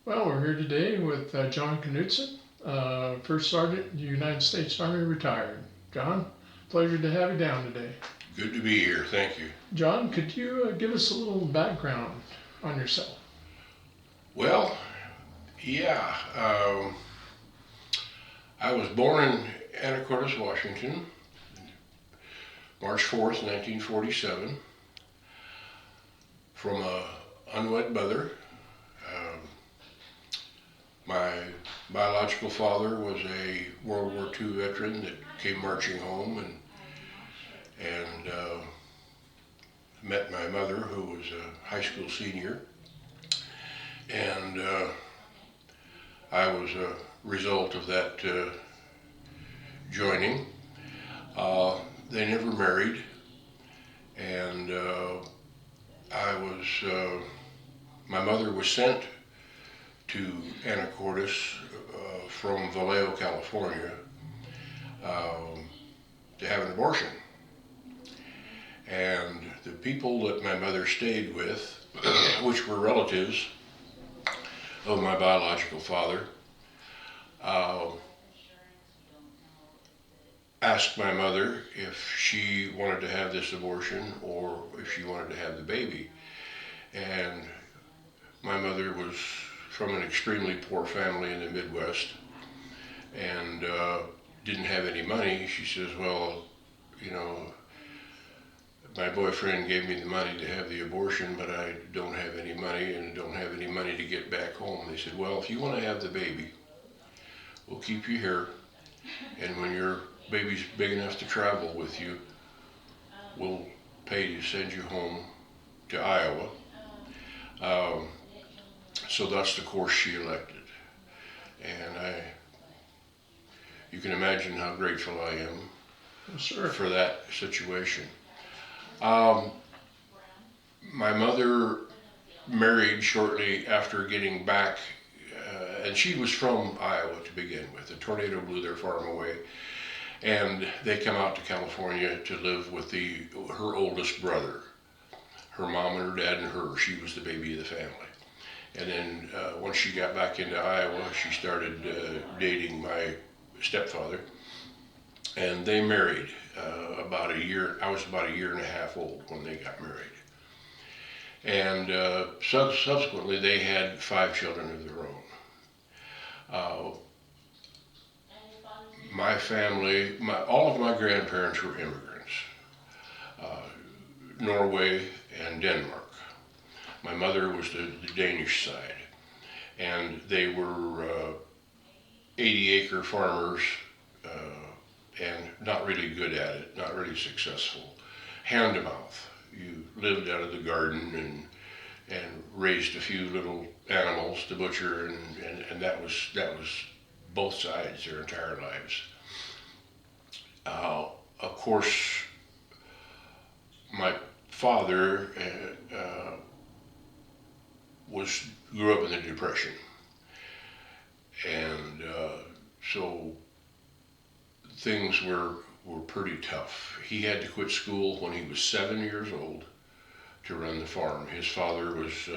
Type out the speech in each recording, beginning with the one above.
Well, we're here today with John Knudsen, First Sergeant, United States Army, retired. John, pleasure to have you down today. Good to be here, thank you. John, could you give us a little background on yourself? Well, yeah, I was born in Anacortes, Washington, March 4th, 1947, from a unwed mother. Um, my biological father was a World War II veteran that came marching home and met my mother, who was a high school senior, and I was a result of that joining. They never married, and I was. My mother was sent to Anacortes from Vallejo, California, um, to have an abortion. And the people that my mother stayed with, which were relatives of my biological father, uh, asked my mother if she wanted to have this abortion or if she wanted to have the baby. And my mother was from an extremely poor family in the Midwest and didn't have any money. She says, well, you know, my boyfriend gave me the money to have the abortion, but I don't have any money and don't have any money to get back home. They said, well, if you want to have the baby, we'll keep you here. And when your baby's big enough to travel with you, we'll pay to send you home to Iowa. Um, so that's the course she elected. And you can imagine how grateful I am Sure. for that situation. Um, my mother married shortly after getting back, and she was from Iowa to begin with. A tornado blew their farm away, and they come out to California to live with her oldest brother. Her mom and her dad and her. She was the baby of the family. And then once she got back into Iowa, she started dating my stepfather, and they married about a year. I was about a year and a half old when they got married, and subsequently they had 5 children of their own. Uh, my family, all of my grandparents were immigrants, uh, Norway and Denmark. My mother was the Danish side, and they were 80-acre farmers, and not really good at it, not really successful. Hand to mouth. You lived out of the garden and raised a few little animals to butcher, and that was both sides their entire lives. Of course, my father was grew up in the Depression, and so things were pretty tough. He had to quit school when he was 7 years old to run the farm. His father was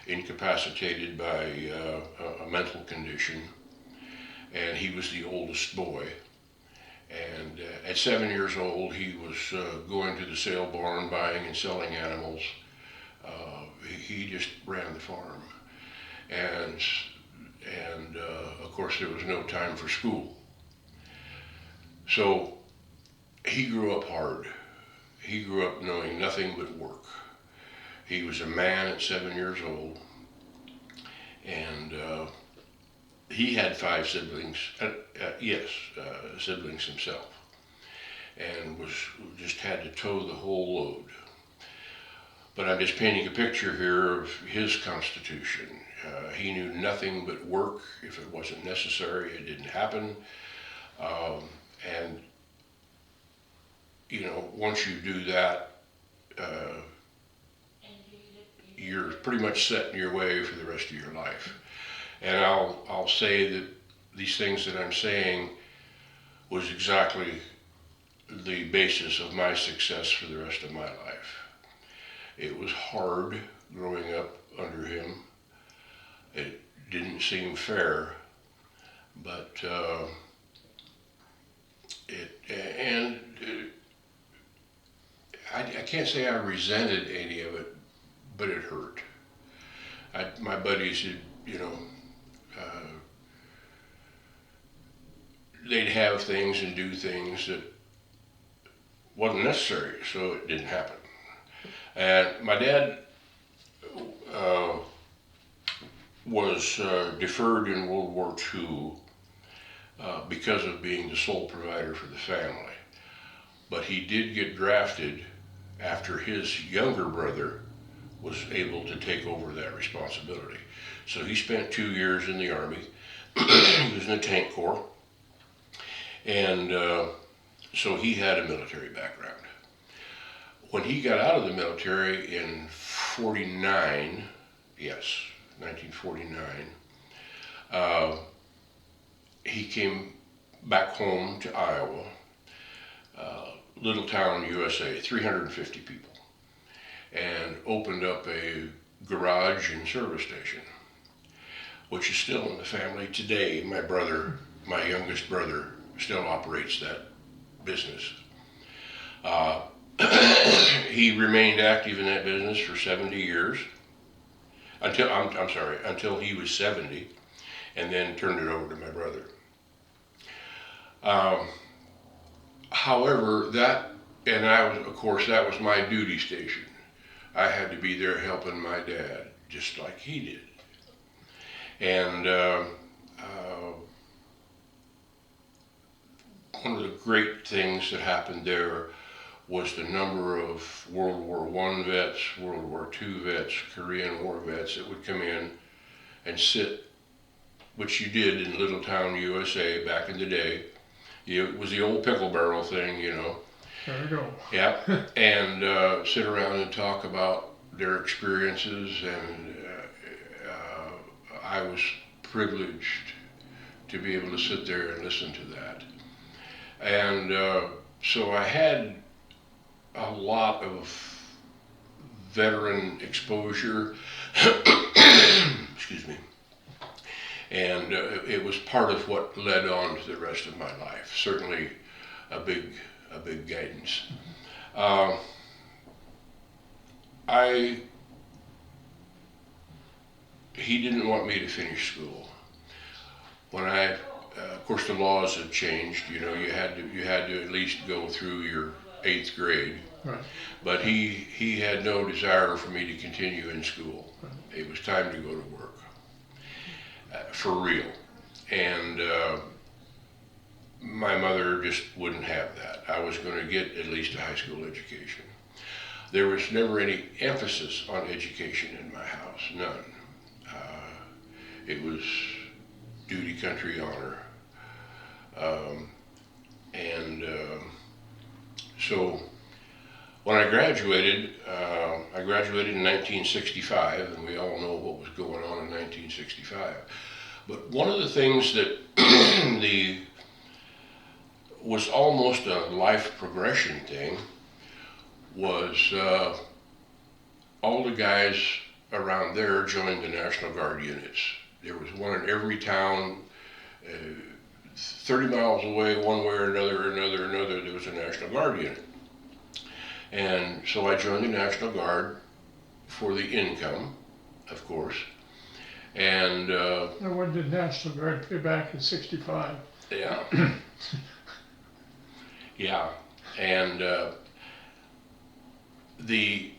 incapacitated by a mental condition, and he was the oldest boy. And at 7 years old, he was going to the sale barn, buying and selling animals. He just ran the farm, and of course there was no time for school. So he grew up hard. He grew up knowing nothing but work. He was a man at 7 years old, and he had 5 siblings. Yes, siblings himself, and was just had to tow the whole load. But I'm just painting a picture here of his constitution. He knew nothing but work. If it wasn't necessary, it didn't happen. And once you do that, uh, you're pretty much set in your way for the rest of your life. And I'll say that these things that I'm saying was exactly the basis of my success for the rest of my life. It was hard growing up under him. It didn't seem fair, but I can't say I resented any of it, but it hurt. My buddies had, they'd have things and do things that wasn't necessary, so it didn't happen. And my dad was deferred in World War II because of being the sole provider for the family. But he did get drafted after his younger brother was able to take over that responsibility. So he spent 2 years in the Army. He was in the tank corps. And so he had a military background. When he got out of the military in 49, yes, 1949, he came back home to Iowa, little town, USA, 350 people, and opened up a garage and service station, which is still in the family today. My youngest brother, still operates that business. He remained active in that business for 70 years, until he was 70, and then turned it over to my brother. However, that was my duty station. I had to be there helping my dad, just like he did. And one of the great things that happened there was the number of World War I vets, World War II vets, Korean War vets that would come in and sit, which you did in Little Town, USA back in the day. It was the old pickle barrel thing, There we go. Yeah, and sit around and talk about their experiences, and I was privileged to be able to sit there and listen to that. And so I had a lot of veteran exposure, excuse me, and it was part of what led on to the rest of my life. Certainly a big guidance. He didn't want me to finish school. When of course the laws had changed, you had to at least go through your 8th grade. Right. But he had no desire for me to continue in school. Right. It was time to go to work, for real. And my mother just wouldn't have that. I was going to get at least a high school education. There was never any emphasis on education in my house, none. It was duty, country, honor. So when I graduated in 1965, and we all know what was going on in 1965. But one of the things that was almost a life progression thing was all the guys around there joined the National Guard units. There was one in every town, 30 miles away, one way or another, there was a National Guard unit. And so I joined the National Guard for the income, of course. And when did National Guard pay back in 65? Yeah. Yeah. And the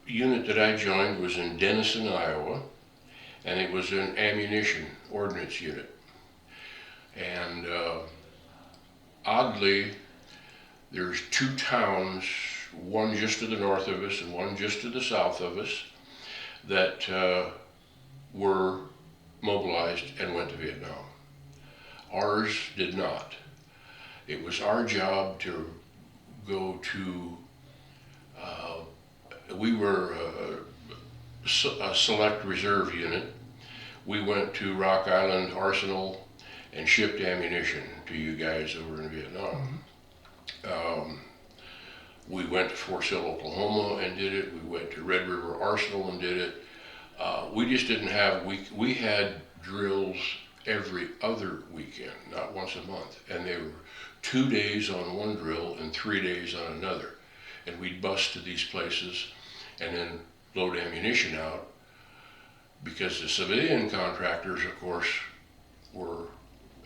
unit that I joined was in Denison, Iowa, and it was an ammunition ordnance unit. And oddly, there's 2 towns, one just to the north of us and one just to the south of us, that were mobilized and went to Vietnam. Ours did not. It was our job to go to, we were a select reserve unit. We went to Rock Island Arsenal and shipped ammunition to you guys over in Vietnam. We went to Fort Sill, Oklahoma and did it. We went to Red River Arsenal and did it. We just didn't have we had drills every other weekend, not once a month, and they were 2 days on one drill and 3 days on another, and we'd bus to these places and then load ammunition out, because the civilian contractors, of course, were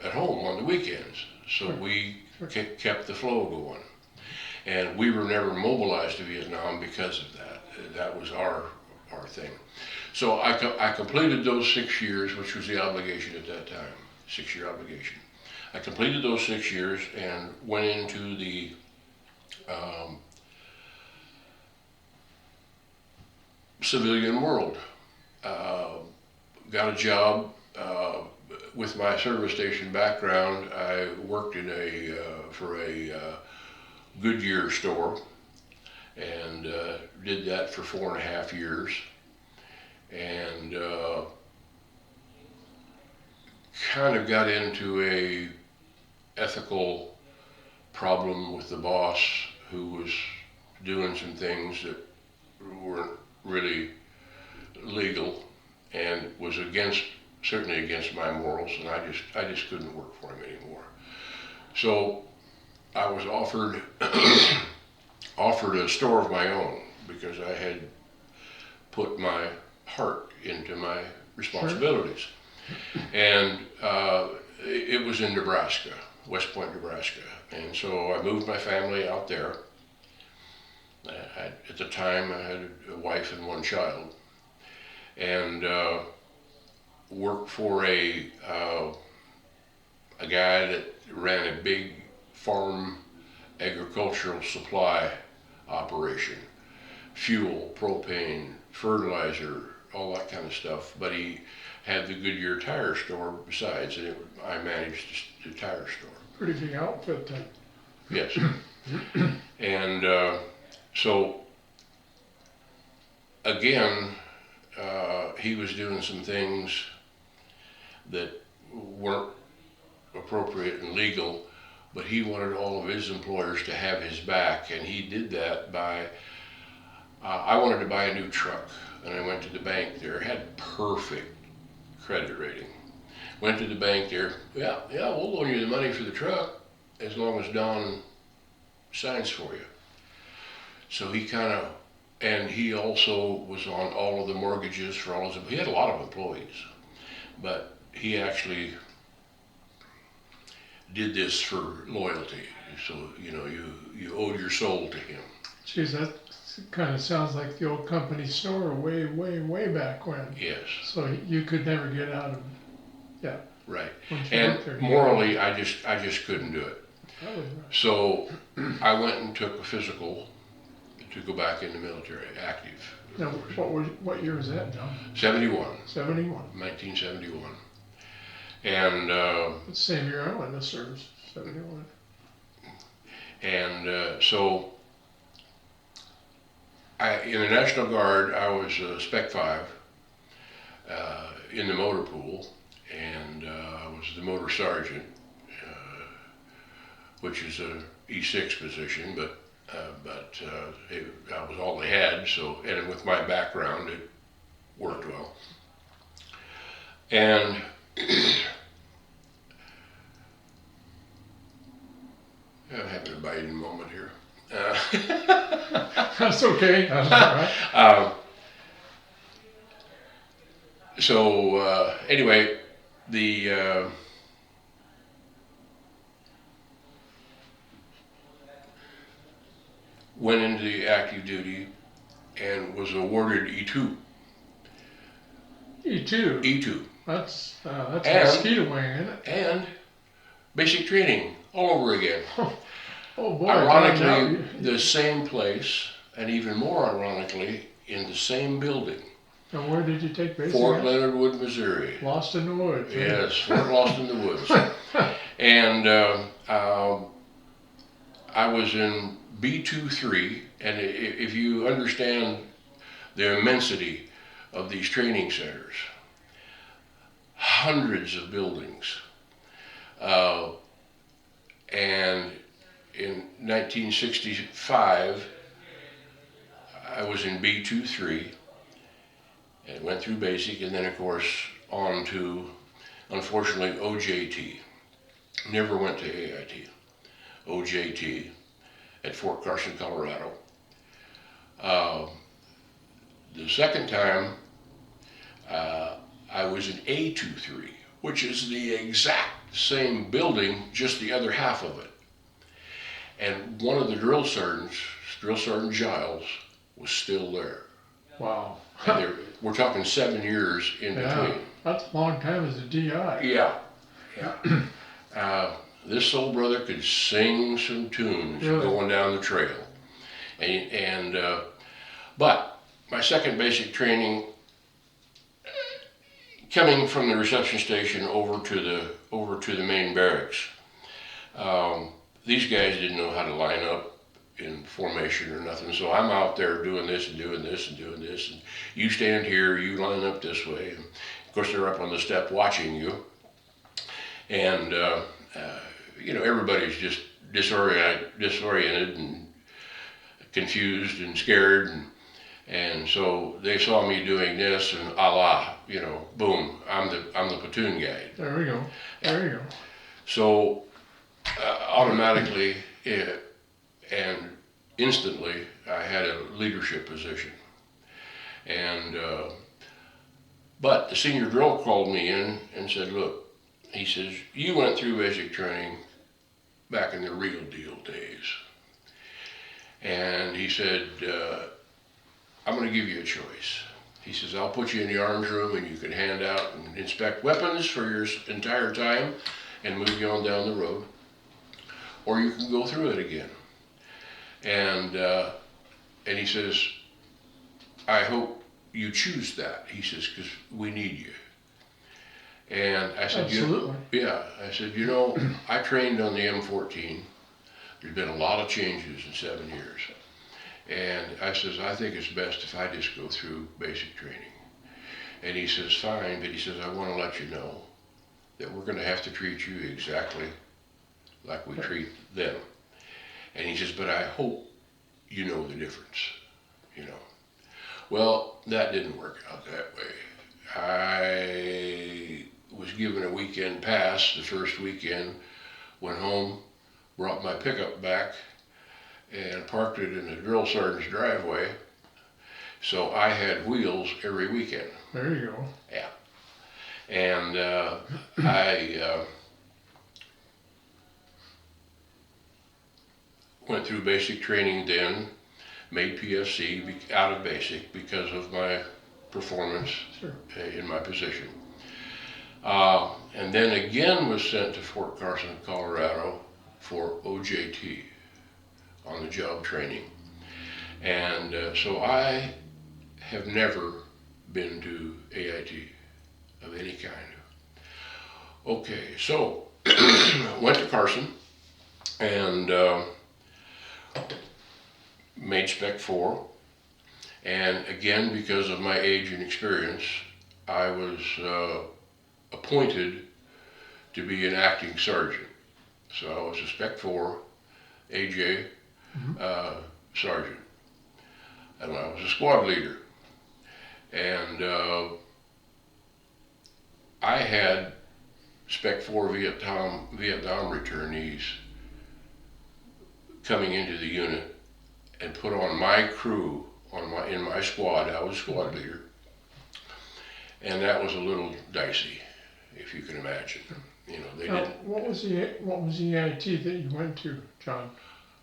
at home on the weekends, so we kept the flow going. And we were never mobilized to Vietnam because of that. That was our thing. So I completed those 6 years, which was the obligation at that time, 6-year obligation. I completed those 6 years and went into the civilian world. Got a job with my service station background. I worked in for a Goodyear store, and did that for 4.5 years, and kind of got into a ethical problem with the boss, who was doing some things that weren't really legal and was certainly against my morals, and I just couldn't work for him anymore. So I was offered a store of my own, because I had put my heart into my responsibilities. And it was in Nebraska, West Point, Nebraska. And so I moved my family out there. At the time, I had a wife and 1 child, and worked for a guy that ran a big farm agricultural supply operation, fuel, propane, fertilizer, all that kind of stuff. But he had the Goodyear tire store besides, and I managed the tire store. Pretty big outfit then. Yes. And so again, he was doing some things that weren't appropriate and legal, but he wanted all of his employers to have his back, and he did that by, I wanted to buy a new truck, and I went to the bank there, had perfect credit rating. Went to the bank there, yeah, we'll loan you the money for the truck as long as Don signs for you. So he and he also was on all of the mortgages for all his, he had a lot of employees, but he actually did this for loyalty. So, you owed your soul to him. Geez, that kind of sounds like the old company store way, way, way back when. Yes. So you could never get out of, yeah. Right. Once you And worked there, morally, I just couldn't do it. that was right. So I went and took a physical to go back in the military, active. Now, what year was that, John? 71. 71. 1971. And The same year I went to service, 71. and so in the National Guard, I was Spec 5 in the motor pool, and I was the motor sergeant, which is a E6 position, but that was all they had. So, and with my background, it worked well. And I'm having a biting moment here. That's okay. That's all right. So anyway, went into the active duty and was awarded E2. E2. E2. That's a And- mosquito wing, isn't it? And basic training all over again. Oh boy. Ironically, John, now the same place, and even more ironically, in the same building. and where did you take basic? Fort at? Leonard Wood, Missouri. Lost in the woods. huh? Yes, Fort Lost in the Woods. And I was in B23, and if you understand the immensity of these training centers, hundreds of buildings, and in 1965, I was in B23, and went through basic, and then of course on to, unfortunately, OJT. Never went to AIT. OJT at Fort Carson, Colorado. The second time, I was in A23, which is the exact same building, just the other half of it. And one of the drill sergeants, Drill Sergeant Giles, was still there. Wow. And we're talking 7 years in between. That's a long time as a DI. Yeah. This soul brother could sing some tunes going down the trail. But my second basic training, coming from the reception station over to the main barracks, these guys didn't know how to line up in formation or nothing. So I'm out there doing this and doing this and doing this, and you stand here, you line up this way. And of course, they're up on the step watching you, and everybody's just disoriented and confused and scared, and so they saw me doing this, and boom, I'm the platoon guy. There we go. There you go. So automatically and instantly, I had a leadership position. And but the senior drill called me in and said, "Look," he says, "you went through basic training back in the real deal days." And he said, "I'm going to give you a choice." He says, "I'll put you in the arms room and you can hand out and inspect weapons for your entire time and move you on down the road. Or you can go through it again." And he says, "I hope you choose that." He says, "because we need you." And I said, absolutely. I said, I trained on the M14. There's been a lot of changes in 7 years. And I says, "I think it's best if I just go through basic training." And he says, "Fine," but he says, "I want to let you know that we're going to have to treat you exactly like we treat them." And he says, "But I hope you know the difference, Well, that didn't work out that way. I was given a weekend pass the first weekend, went home, brought my pickup back, and parked it in the drill sergeant's driveway. So I had wheels every weekend. There you go. Yeah. And I went through basic training then, made PFC out of basic because of my performance in my position. And then again was sent to Fort Carson, Colorado for OJT, on the job training. And so I have never been to AIT of any kind. Okay, so went to Carson and made Spec 4. And again, because of my age and experience, I was appointed to be an acting sergeant. So I was a Spec 4 AJ sergeant, and I was a squad leader. And I had Spec 4 Vietnam returnees coming into the unit and put on my crew in my squad. I was squad leader, and that was a little dicey, if you can imagine. They didn't. What was the EIT that you went to, John?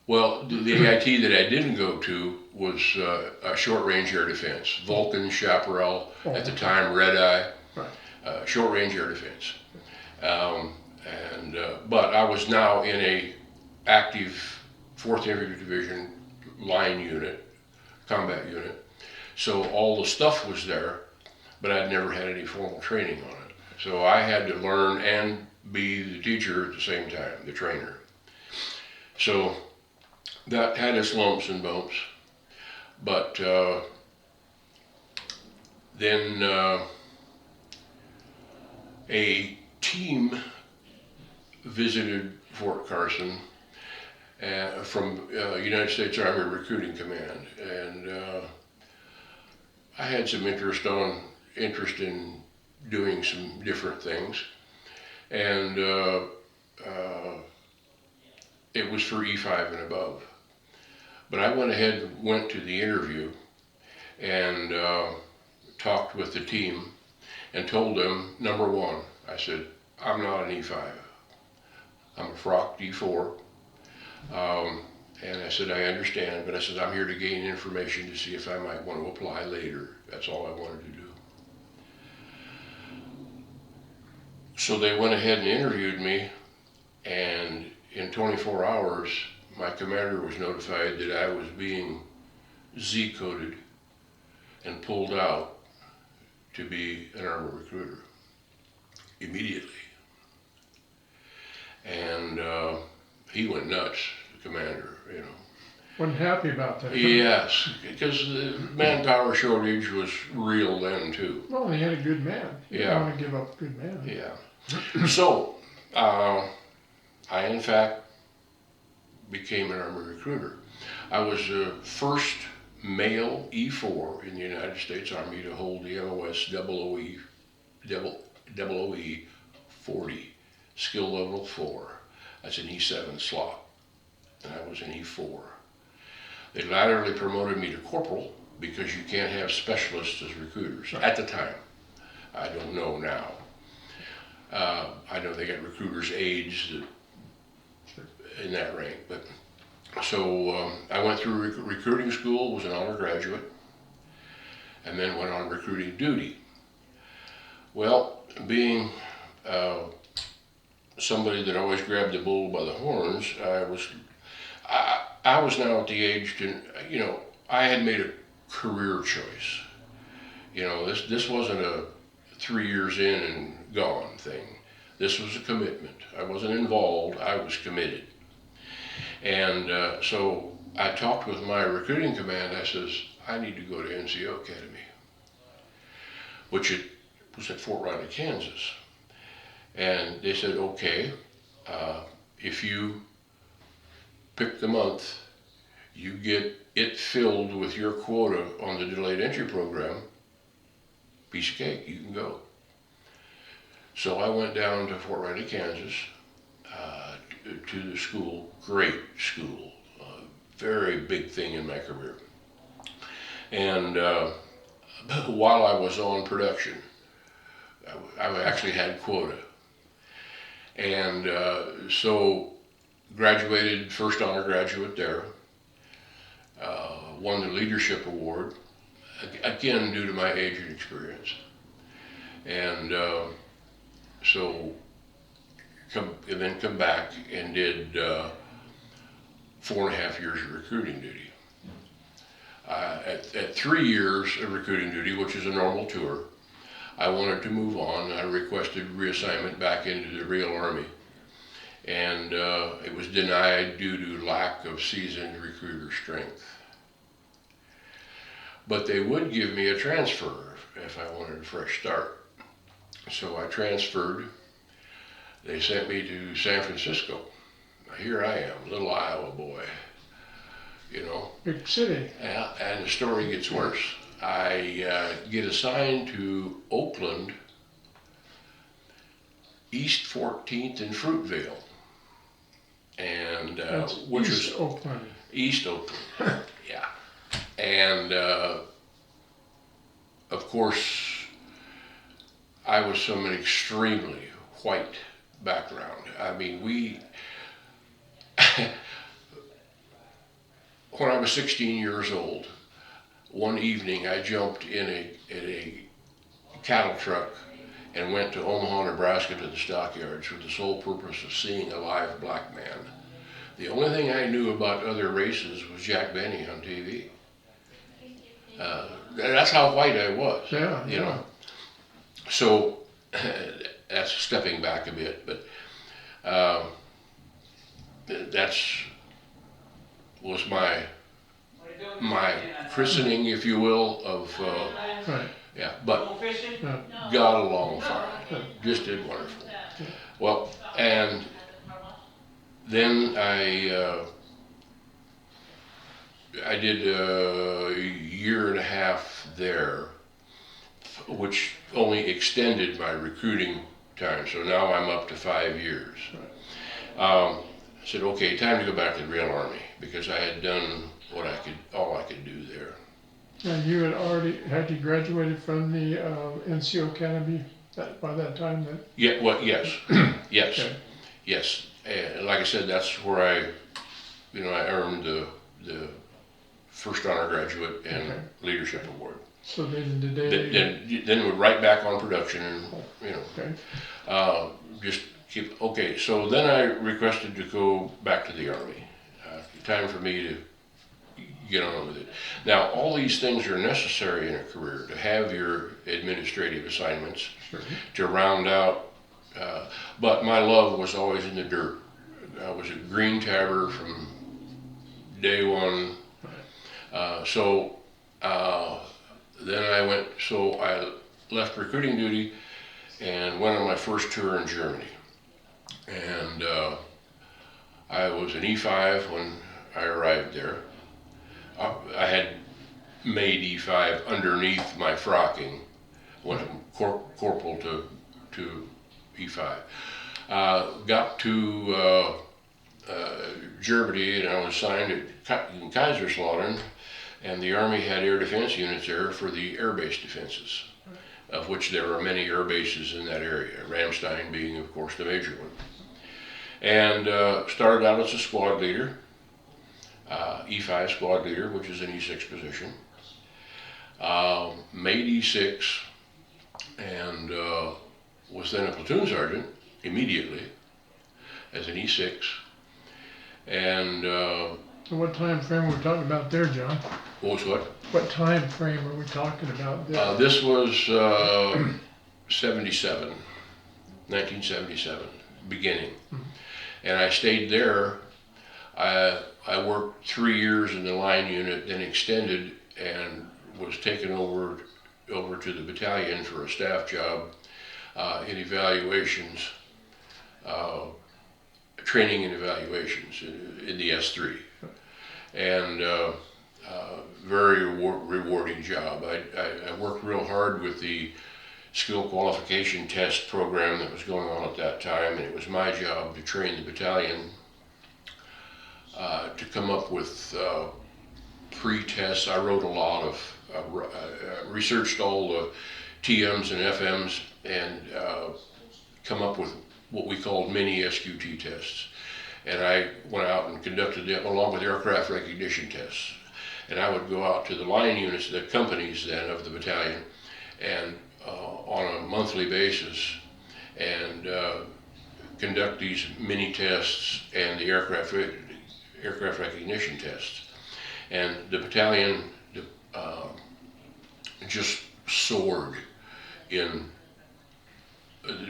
Well, the AIT that I didn't go to was a short-range air defense. Vulcan, Chaparral, at the time Red Eye, short-range air defense. But I was now in a active 4th Infantry Division line unit, combat unit. So all the stuff was there, but I'd never had any formal training on it. So I had to learn and be the teacher at the same time, the trainer. So that had its lumps and bumps, but then a team visited Fort Carson from United States Army Recruiting Command, and I had some interest on interest in doing some different things, and it was for E5 and above. But I went ahead and went to the interview and talked with the team and told them, number one, I said, I'm not an E5. I'm a Frock D4. And I said, I understand, but I said, I'm here to gain information to see if I might want to apply later. That's all I wanted to do. So they went ahead and interviewed me, and in 24 hours, my commander was notified that I was being Z-coded and pulled out to be an Army recruiter immediately. And he went nuts, the commander, you know. Wasn't happy about that. Yes, because the manpower shortage was real then too. Well, he had a good man. You Yeah. don't want to give up a good man. Yeah. So, I in fact became an Army recruiter. I was the first male E4 in the United States Army to hold the MOS OE 40, skill level 4. That's an E7 slot, and I was an E4. They laterally promoted me to corporal because you can't have specialists as recruiters at the time. I don't know now. I know they got recruiters' aides in that rank, but so I went through recruiting school, was an honor graduate, and then went on recruiting duty. Well, being somebody that always grabbed the bull by the horns, I was now at the age to, you know, I had made a career choice. You know, this wasn't a 3 years in and gone thing. This was a commitment. I wasn't involved, I was committed. And so I talked with my recruiting command. I says, I need to go to NCO Academy, which it was at Fort Riley, Kansas. And they said, okay, if you pick the month, you get it filled with your quota on the delayed entry program, piece of cake, you can go. So I went down to Fort Riley, Kansas, to the school, great school, very big thing in my career. And while I was on production, I actually had quota. And so graduated, first honor graduate there, won the leadership award, again due to my age and experience. And so then come back and did 4.5 years of recruiting duty. At 3 years of recruiting duty, which is a normal tour, I wanted to move on. I requested reassignment back into the real Army, and it was denied due to lack of seasoned recruiter strength. But they would give me a transfer if I wanted a fresh start. So I transferred. They sent me to San Francisco. Now here I am, little Iowa boy, you know. Big city. Yeah, and the story gets worse. I get assigned to Oakland, East 14th and Fruitvale, and which East was Oakland. East Oakland, yeah. And of course, I was from an extremely white background. I mean, when I was 16 years old, one evening I jumped in a cattle truck and went to Omaha, Nebraska to the stockyards for the sole purpose of seeing a live black man. The only thing I knew about other races was Jack Benny on TV. That's how white I was, Yeah, you know. So that's stepping back a bit, but was my christening, if you will, of Right. yeah. But Yeah. got along fine, just did wonderful. Well, and then I did a year and a half there, which only extended my recruiting time. So now I'm up to 5 years. I said, okay, time to go back to the real Army, because I had done all I could do there. And you had you graduated from the NCO Academy by that time then? Yeah, well, yes, yes, Okay. yes. And like I said, that's where I earned the first honor graduate and Okay. leadership award. So then did they? Then we're right back on production, and Okay. just keep. Okay, so then I requested to go back to the Army. Time for me to get on with it. Now, all these things are necessary in a career, to have your administrative assignments, Sure. to round out. But my love was always in the dirt. I was a green tabber from day one. Then I left recruiting duty and went on my first tour in Germany. And I was an E5 when I arrived there. I had made E5 underneath my frocking, went from corporal to E5. Got to Germany, and I was assigned in Kaiserslautern, and the Army had air defense units there for the air base defenses, of which there are many air bases in that area, Ramstein being, of course, the major one. And started out as a squad leader, E5 squad leader, which is an E6 position. Made E6, and was then a platoon sergeant immediately as an E6. And So what time frame are we talking about there, John? what was what? What time frame are we talking about there? This was 1977, beginning. Mhm. And I stayed there. I worked 3 years in the line unit, then extended and was taken over to the battalion for a staff job in evaluations, training and evaluations in the S3. And very rewarding job. I worked real hard with the skill qualification test program that was going on at that time, and it was my job to train the battalion to come up with pre-tests. I wrote a lot of, researched all the TMs and FMs, and come up with what we called mini SQT tests. And I went out and conducted them along with aircraft recognition tests. And I would go out to the line units, the companies then of the battalion, and on a monthly basis, and conduct these mini tests and the aircraft recognition tests. And the battalion just soared in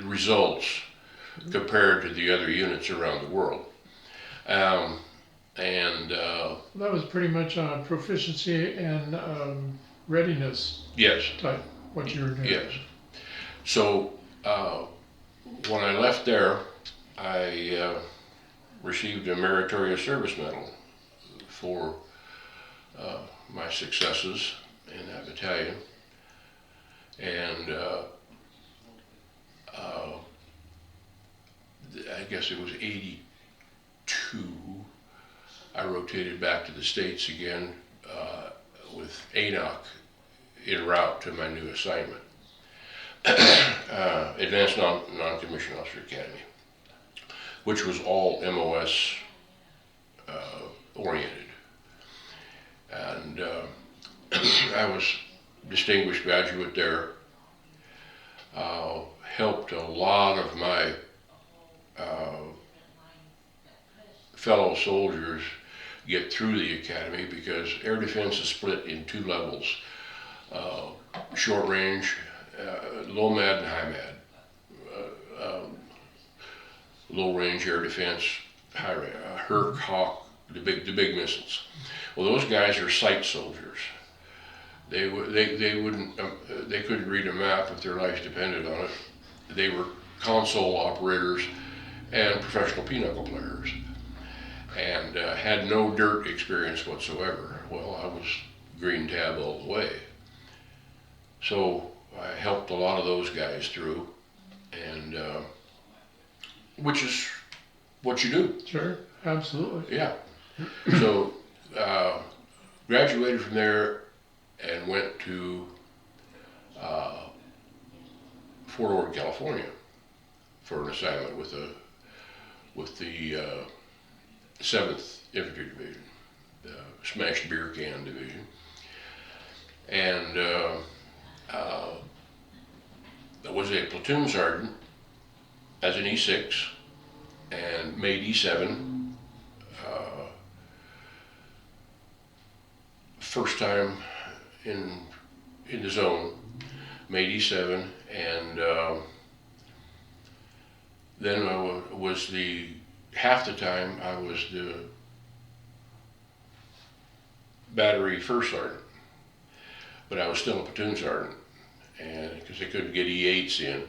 results compared to the other units around the world. That was pretty much on a proficiency and readiness Yes, type, what you were doing. yes. So when I left there, I received a meritorious service medal for my successes in that battalion. And I guess it was 82, I rotated back to the States again with ANOC en route to my new assignment, Advanced Non-Commissioned Officer Academy, which was all MOS oriented. And I was distinguished graduate there, helped a lot of my fellow soldiers get through the academy, because air defense is split in 2 levels, short range, low MAD and high MAD. Low range air defense, high Herc, Hawk, the big missiles. Well, those guys are sight soldiers. They couldn't read a map if their lives depended on it. They were console operators and professional pinochle players, and had no dirt experience whatsoever. Well, I was green tab all the way. So I helped a lot of those guys through, and which is what you do. Sure, absolutely. Yeah. So graduated from there and went to Fort Ord, California, for an assignment with the 7th Infantry Division, the Smashed Beer Can Division, and I was a platoon sergeant as an E6 and made E7. First time in the zone, made E7, and then I was half the time I was the battery first sergeant, but I was still a platoon sergeant, and because they couldn't get E8s in.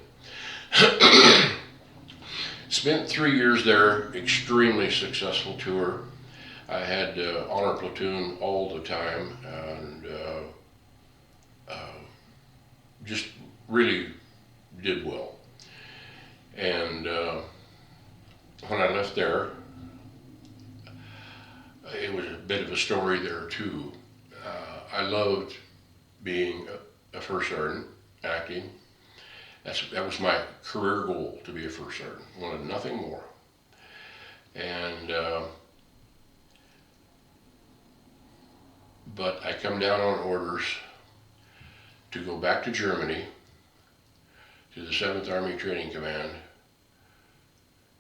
Spent 3 years there, extremely successful tour. I had honor platoon all the time, and just really did well. And when I left there, it was a bit of a story there too. I loved being a first sergeant, acting. That was my career goal, to be a first sergeant. Wanted nothing more. And but I come down on orders to go back to Germany, to the 7th Army Training Command,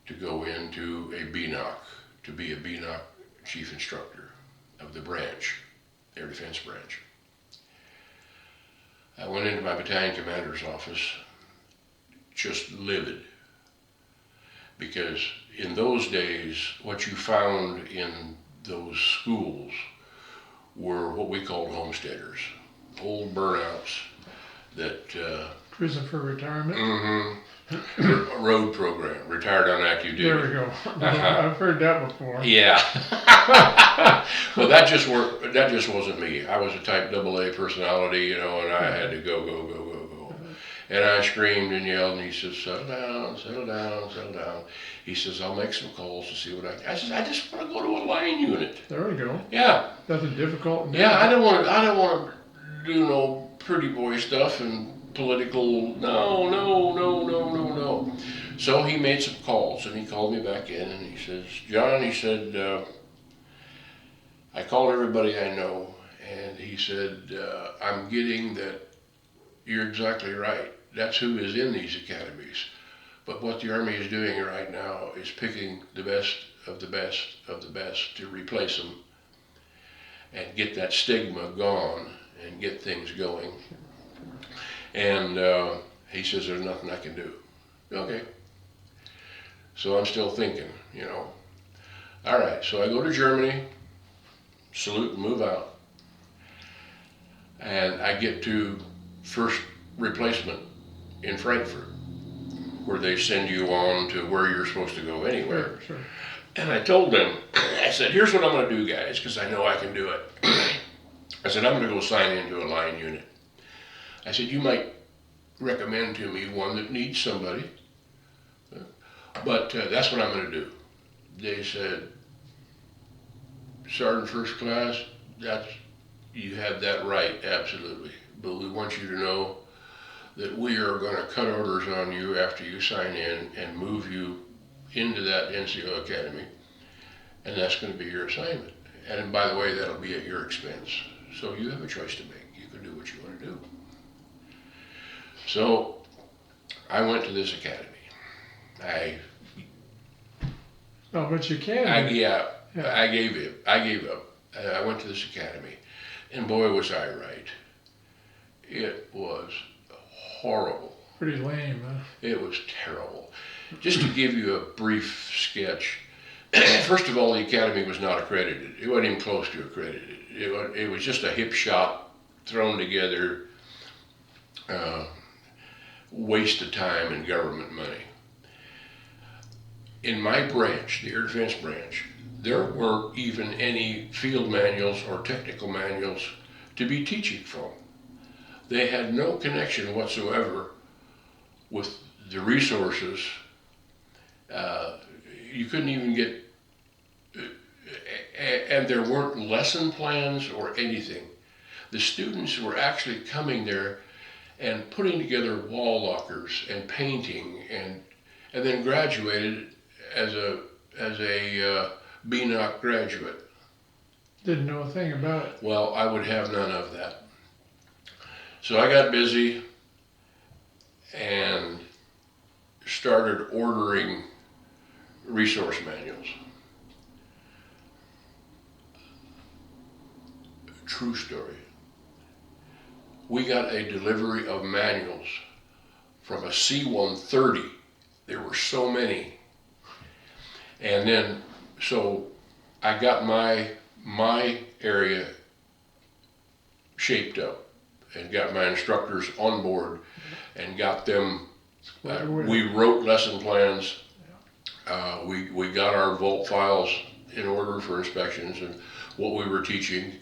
to go into a BNOC, to be a BNOC chief instructor of the branch, Air Defense Branch. I went into my battalion commander's office just livid, because in those days what you found in those schools were what we called homesteaders, old burnouts that Prison for retirement. A road program, retired on active duty. There we go. I've heard that before. Yeah. Well, that just wasn't me. I was a type AA personality, and I had to go. And I screamed and yelled, and he says, settle down. He says, I'll make some calls to see what I said, I just want to go to a line unit. There we go. Yeah. Nothing difficult. Yeah, I don't want to do no pretty boy stuff and political, no. So he made some calls, and he called me back in, and he says, John, he said, I called everybody I know, and he said, I'm getting that you're exactly right. That's who is in these academies. But what the Army is doing right now is picking the best of the best of the best to replace them and get that stigma gone and get things going. And he says, there's nothing I can do. Okay. So I'm still thinking, All right, so I go to Germany, salute and move out. And I get to first replacement in Frankfurt, where they send you on to where you're supposed to go anyway. Sure. And I told them, I said, here's what I'm going to do, guys, because I know I can do it. I said, I'm going to go sign into a line unit. I said, you might recommend to me one that needs somebody, but that's what I'm going to do. They said, Sergeant First Class, you have that right, absolutely. But we want you to know that we are going to cut orders on you after you sign in and move you into that NCO Academy, and that's going to be your assignment. And by the way, that'll be at your expense. So you have a choice to make. You can do what you want to do. So I went to this academy. But you can. I gave up. I went to this academy, and boy was I right. It was horrible. Pretty lame, huh? It was terrible. Just to give you a brief sketch, first of all, the academy was not accredited. It wasn't even close to accredited. It was just a hip shot thrown together, waste of time and government money. In my branch, the Air Defense Branch, there weren't even any field manuals or technical manuals to be teaching from. They had no connection whatsoever with the resources. You couldn't even get, and there weren't lesson plans or anything. The students were actually coming there and putting together wall lockers and painting, and then graduated as a BNOC graduate. Didn't know a thing about it. Well, I would have none of that. So I got busy and started ordering resource manuals. True story. We got a delivery of manuals from a C-130. There were so many. And then, so I got my area shaped up and got my instructors on board and got them. We wrote lesson plans. We got our vault files in order for inspections and what we were teaching.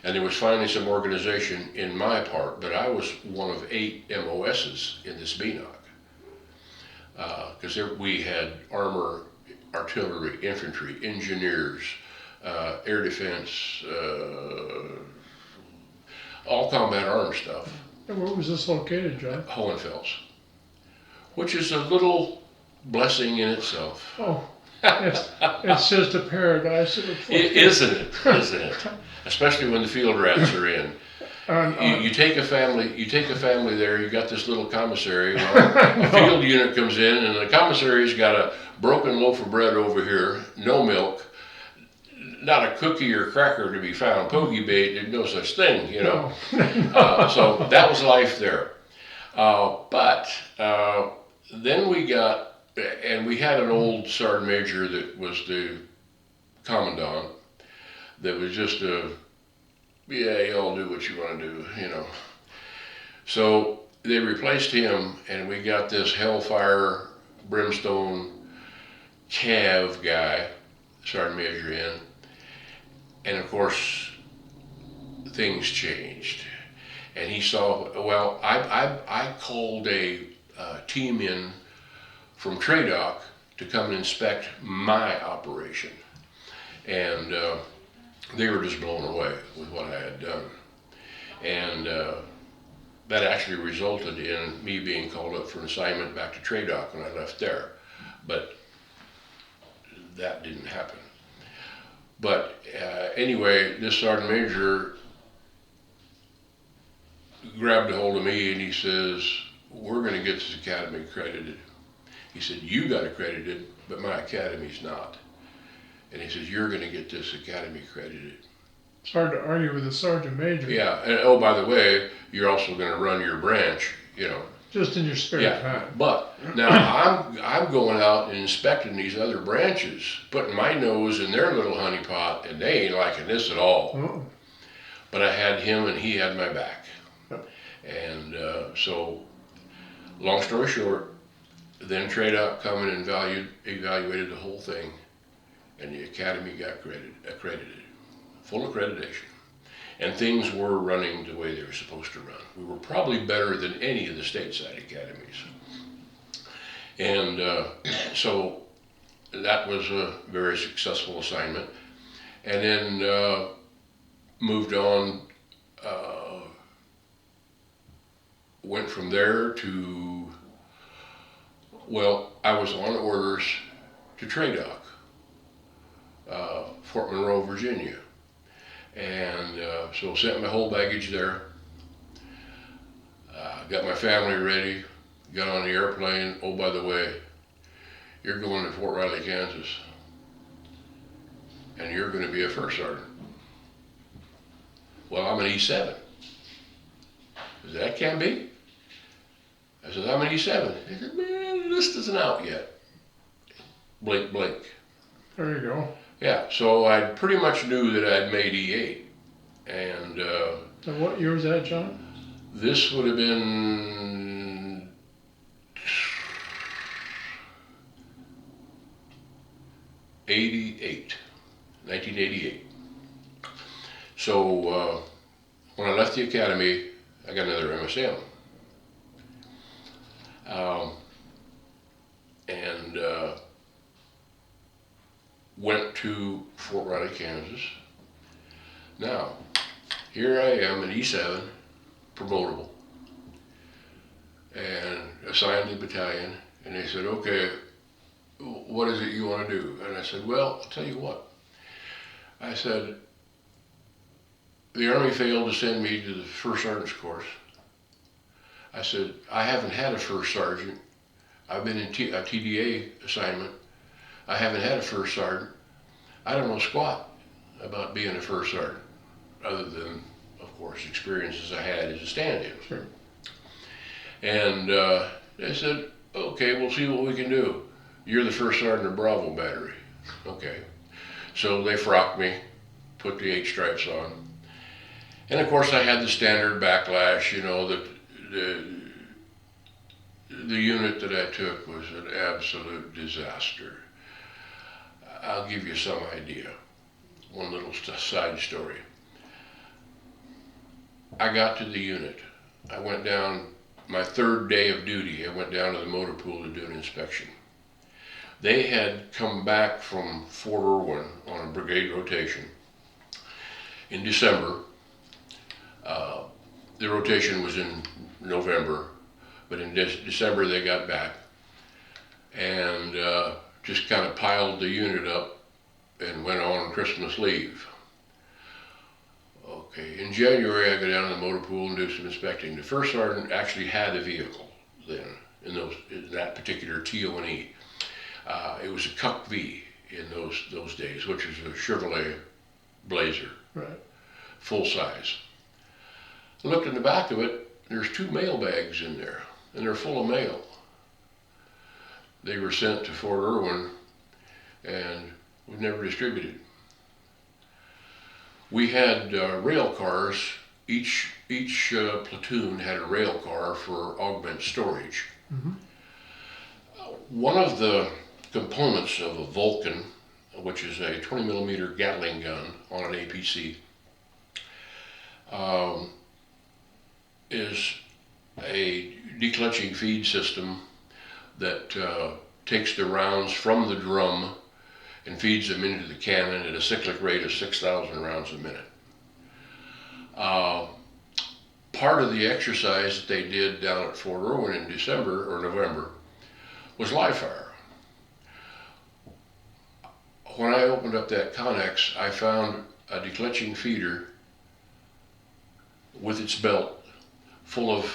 And there was finally some organization in my part, but I was one of 8 MOSs in this BNOC. Because we had armor, artillery, infantry, engineers, air defense, all combat arms stuff. And where was this located, John? Hohenfels, which is a little blessing in itself. Oh, it's just a paradise. Isn't it? Isn't it? Especially when the field rats are in. You take a family there. You got this little commissary. Well, a field unit comes in, and the commissary's got a broken loaf of bread over here, no milk, not a cookie or cracker to be found. Pogey bait, there's no such thing, you know. So that was life there. But then we got, and we had an old sergeant major that was the commandant. That was just yeah, y'all do what you want to do, you know. So they replaced him, and we got this hellfire, brimstone, cav guy, sergeant major in. And of course, things changed. And he saw, well, I called a team in from TRADOC to come and inspect my operation. And they were just blown away with what I had done. And that actually resulted in me being called up for an assignment back to TRADOC when I left there. But that didn't happen. But anyway, this sergeant major grabbed a hold of me and he says, we're going to get this academy accredited. He said, you got accredited, but my academy's not. And he says, you're going to get this academy accredited. It's hard to argue with a sergeant major. Yeah, and oh, by the way, you're also going to run your branch, you know. Just in your spare time. But now I'm going out and inspecting these other branches, putting my nose in their little honeypot, and they ain't liking this at all. Uh-uh. But I had him, and he had my back. Yep. And so, long story short, then TRADOC come and evaluated the whole thing, and the academy got accredited, full accreditation. And things were running the way they were supposed to run. We were probably better than any of the stateside academies. And so that was a very successful assignment. And then moved on, went from there to, well, I was on orders to TRADOC, Fort Monroe, Virginia. And so sent my whole baggage there, got my family ready, got on the airplane. Oh, by the way, you're going to Fort Riley, Kansas, and you're going to be a first sergeant. Well, I'm an E7. I said, that can't be. I said, I'm an E7. He said, man, the list isn't out yet. Blink, blink. There you go. Yeah, so I pretty much knew that I'd made E8. And So what year was that, John? this would have been 1988. So when I left the academy, I got another MSM. And went to Fort Riley, Kansas. Now, here I am in E7, promotable, and assigned the battalion, and they said, okay, what is it you want to do? And I said, well, I'll tell you what. I said, the Army failed to send me to the First Sergeant's course. I said, I haven't had a First Sergeant. I've been in a TDA assignment. I haven't had a First Sergeant. I don't know squat about being a First Sergeant, other than, of course, experiences I had as a stand-in. Sure. And they said, okay, we'll see what we can do. You're the First Sergeant of Bravo Battery. Okay. So they frocked me, put the 8 stripes on. And of course I had the standard backlash, you know, that the unit that I took was an absolute disaster. I'll give you some idea. One little side story. I got to the unit. I went down, my 3rd day of duty, I went down to the motor pool to do an inspection. They had come back from Fort Irwin on a brigade rotation in December. The rotation was in November, but in December they got back and just kind of piled the unit up and went on Christmas leave. Okay, in January I go down to the motor pool and do some inspecting. The First Sergeant actually had a vehicle then, in that particular TO&E. It was a Cuck V in those days, which is a Chevrolet Blazer, Right. full size. I looked in the back of it, there's 2 mail bags in there, and they're full of mail. They were sent to Fort Irwin and was never distributed. We had rail cars. Each platoon had a rail car for augment storage. Mm-hmm. One of the components of a Vulcan, which is a 20 millimeter Gatling gun on an APC, is a declenching feed system that takes the rounds from the drum and feeds them into the cannon at a cyclic rate of 6,000 rounds a minute. Part of the exercise that they did down at Fort Irwin in December or November was live fire. When I opened up that Connex, I found a declenching feeder with its belt full of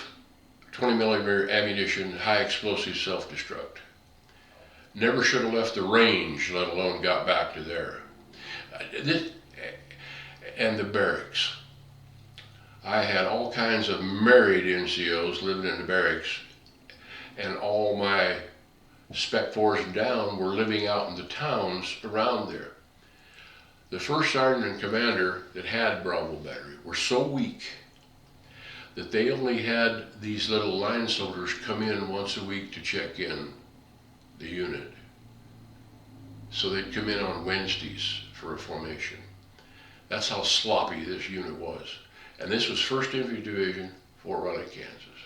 20 millimeter ammunition, high explosive self-destruct. Never should have left the range, let alone got back to there. And the barracks. I had all kinds of married NCOs living in the barracks, and all my Spec 4s and down were living out in the towns around there. The First Sergeant and Commander that had Bravo Battery were so weak that they only had these little line soldiers come in once a week to check in the unit. So they'd come in on Wednesdays for a formation. That's how sloppy this unit was. And this was 1st Infantry Division, Fort Riley, Kansas.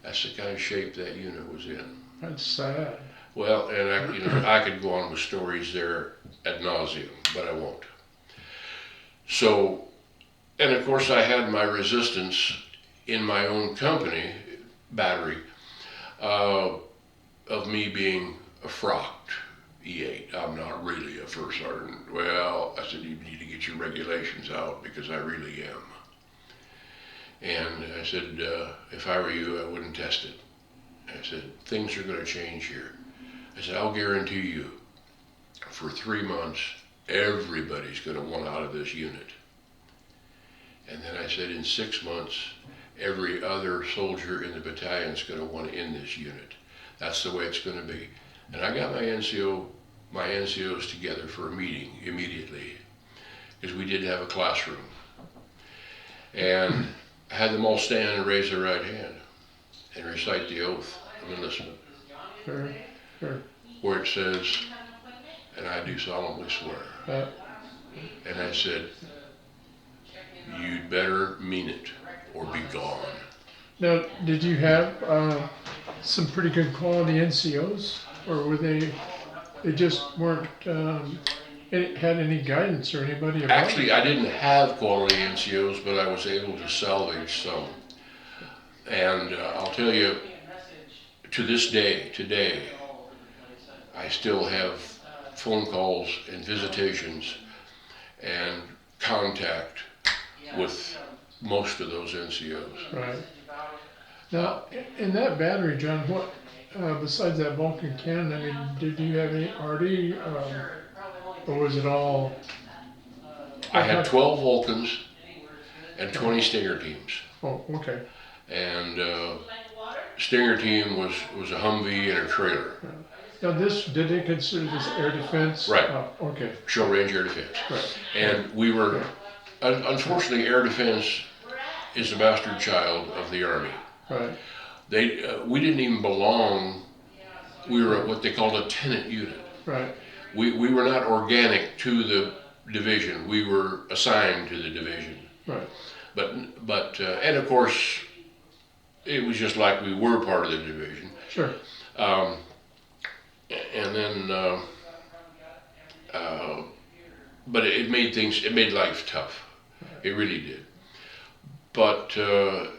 That's the kind of shape that unit was in. That's sad. Well, and I could go on with stories there ad nauseum, but I won't. So, and of course I had my resistance in my own company, battery, of me being a frocked E8. I'm not really a First Sergeant. Well, I said, you need to get your regulations out because I really am. And I said, if I were you, I wouldn't test it. I said, things are going to change here. I said, I'll guarantee you, for 3 months, everybody's going to want out of this unit. And then I said, in 6 months, every other soldier in the battalion is going to want in this unit. That's the way it's going to be. And I got my NCOs together for a meeting immediately, because we did have a classroom. And I had them all stand and raise their right hand and recite the oath of enlistment. Sure. Sure. Where it says, and I do solemnly swear. And I said, you'd better mean it. or be gone. Now, did you have some pretty good quality NCOs, or were they just weren't had any guidance or anybody about Actually, it? I didn't have quality NCOs, but I was able to salvage some. And I'll tell you, to this day, today, I still have phone calls and visitations and contact with most of those NCOs. Right. Now, in that battery, John, what besides that Vulcan cannon? I mean, did you have any RD, or was it all? I had 12 Vulcans and 20 Stinger teams. Oh, okay. And Stinger team was a Humvee and a trailer. Now, did they consider this air defense? Right. Okay. Short range air defense. Right. And we were, unfortunately, air defense is the bastard child of the Army. Right. We didn't even belong. We were what they called a tenant unit. Right. We were not organic to the division. We were assigned to the division. Right. But and of course, it was just like we were part of the division. Sure. And then, but it made life tough. It really did. But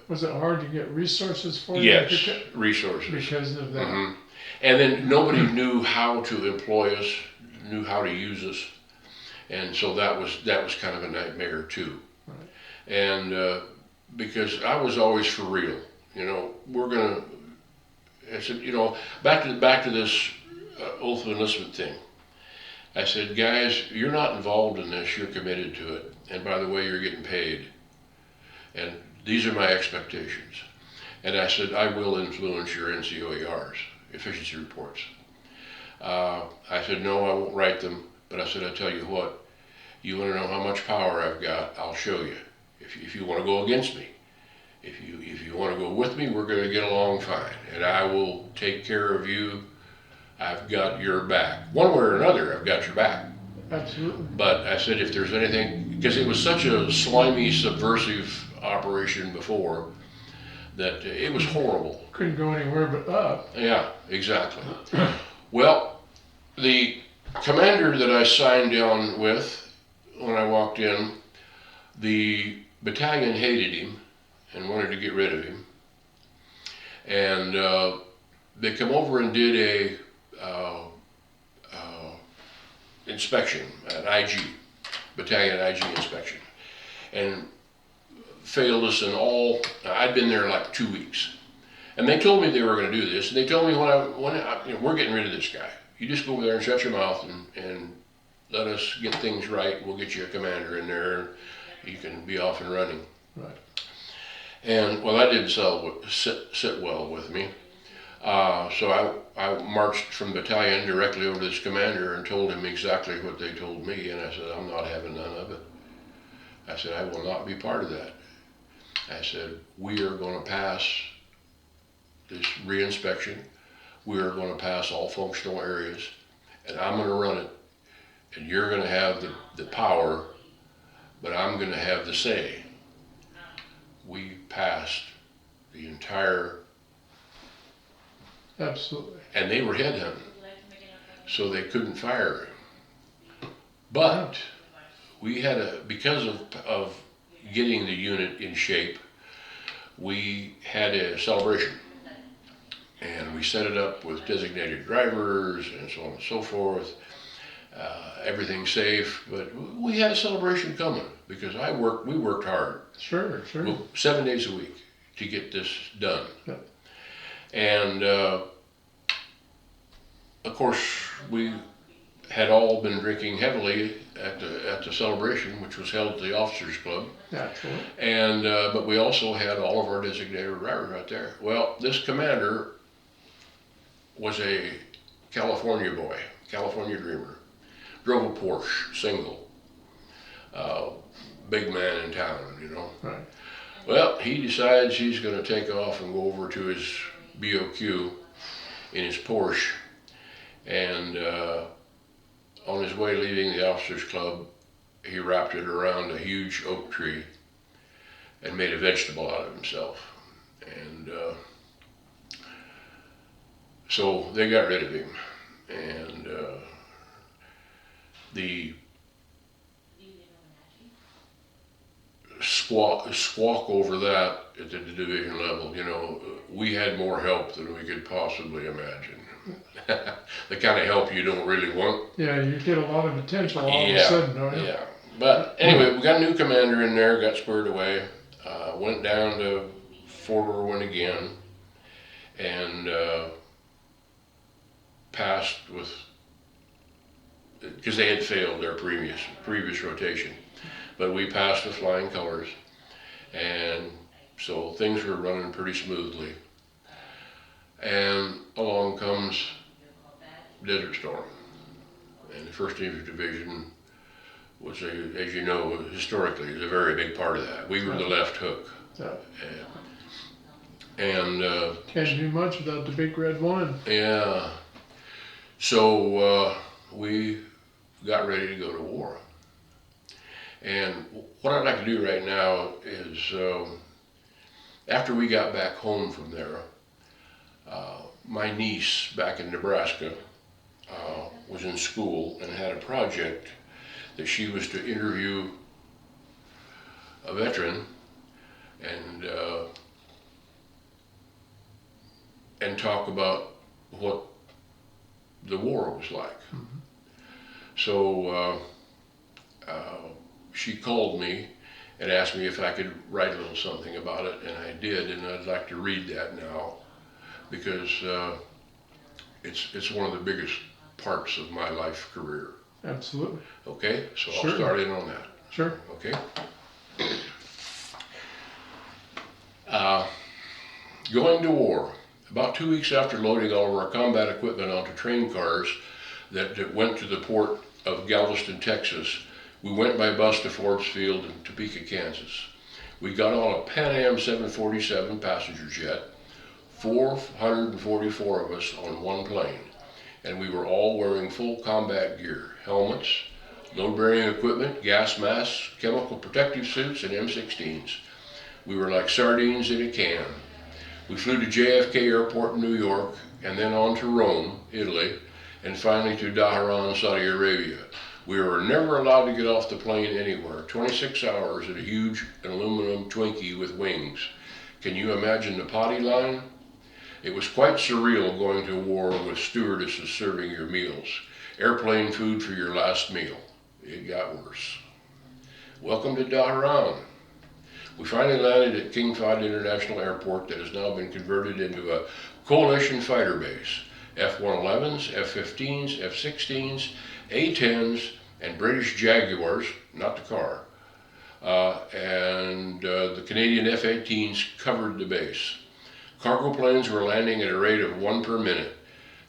was it hard to get resources for you? yes, resources. Because of that. Mm-hmm. And then nobody knew how to employ us, knew how to use us, and so that was kind of a nightmare too. Right. And because I was always for real, I said, back to this oath of enlistment thing. I said, guys, you're not involved in this. You're committed to it, and by the way, you're getting paid, and these are my expectations. And I said, I will influence your NCOERs, efficiency reports. I said, no, I won't write them, but I said, I tell you what, you want to know how much power I've got, I'll show you. If you want to go against me, if you want to go with me, we're going to get along fine, and I will take care of you. I've got your back. One way or another, I've got your back. Absolutely. But I said, if there's anything, because it was such a slimy, subversive operation before, that it was horrible. Couldn't go anywhere but up. Yeah, exactly. Well, the commander that I signed on with when I walked in, the battalion hated him and wanted to get rid of him. And they come over and did a inspection, an IG, battalion IG inspection, and failed us in all. I'd been there like 2 weeks, and they told me they were going to do this. And they told me we're getting rid of this guy. You just go over there and shut your mouth and let us get things right. We'll get you a commander in there. You can be off and running. Right. And well, that didn't sit well with me. So I marched from battalion directly over to this commander and told him exactly what they told me. And I said, I'm not having none of it. I said, I will not be part of that. I said, we are going to pass this reinspection. We are going to pass all functional areas, and I'm going to run it. And you're going to have the power, but I'm going to have the say. We passed the entire. Absolutely. And they were headhunting, so they couldn't fire him. But we had because of getting the unit in shape, we had a celebration. And we set it up with designated drivers and so on and so forth. Everything's safe, but we had a celebration coming because we worked hard. Sure. 7 days a week to get this done. Yeah. And of course, we had all been drinking heavily at the celebration, which was held at the officers' club. Naturally. And but we also had all of our designated drivers right there. Well, this commander was a California boy, California dreamer. Drove a Porsche, single. Big man in town, Right. Well, he decides he's going to take off and go over to his BOQ in his Porsche. And on his way leaving the officers' club, he wrapped it around a huge oak tree and made a vegetable out of himself. And so they got rid of him. And the squawk over that at the division level, you know, we had more help than we could possibly imagine. The kind of help you don't really want. Yeah, you get a lot of attention all of a Yeah, sudden, don't you? yeah. But anyway, we got a new commander in there, got squared away, went down to Fort Irwin again, and passed with, because they had failed their previous rotation. But we passed with flying colors, and so things were running pretty smoothly. And along comes Desert Storm, and the 1st Infantry Division was, as you know, historically, is a very big part of that. We were the left hook. Yeah. And Can't do much without the big red one. yeah, so we got ready to go to war. And what I'd like to do right now is, after we got back home from there, my niece back in Nebraska was in school and had a project that she was to interview a veteran and talk about what the war was like. Mm-hmm. So she called me and asked me if I could write a little something about it, and I did, and I'd like to read that now, because it's one of the biggest parts of my life career. Absolutely. Okay, so Sure. I'll start in on that. Sure. Okay. Going to war. About 2 weeks after loading all of our combat equipment onto train cars that went to the port of Galveston, Texas, we went by bus to Forbes Field in Topeka, Kansas. We got on a Pan Am 747 passenger jet, 444 of us on one plane, and we were all wearing full combat gear, helmets, load-bearing equipment, gas masks, chemical protective suits, and M16s. We were like sardines in a can. We flew to JFK Airport in New York, and then on to Rome, Italy, and finally to Dhahran, Saudi Arabia. We were never allowed to get off the plane anywhere. 26 hours in a huge aluminum Twinkie with wings. Can you imagine the potty line? It was quite surreal going to war with stewardesses serving your meals. Airplane food for your last meal. It got worse. Welcome to Dhahran. We finally landed at King Fahd International Airport that has now been converted into a coalition fighter base. F-111s, F-15s, F-16s, A-10s, and British Jaguars, not the car, and the Canadian F-18s covered the base. Cargo planes were landing at a rate of 1 per minute.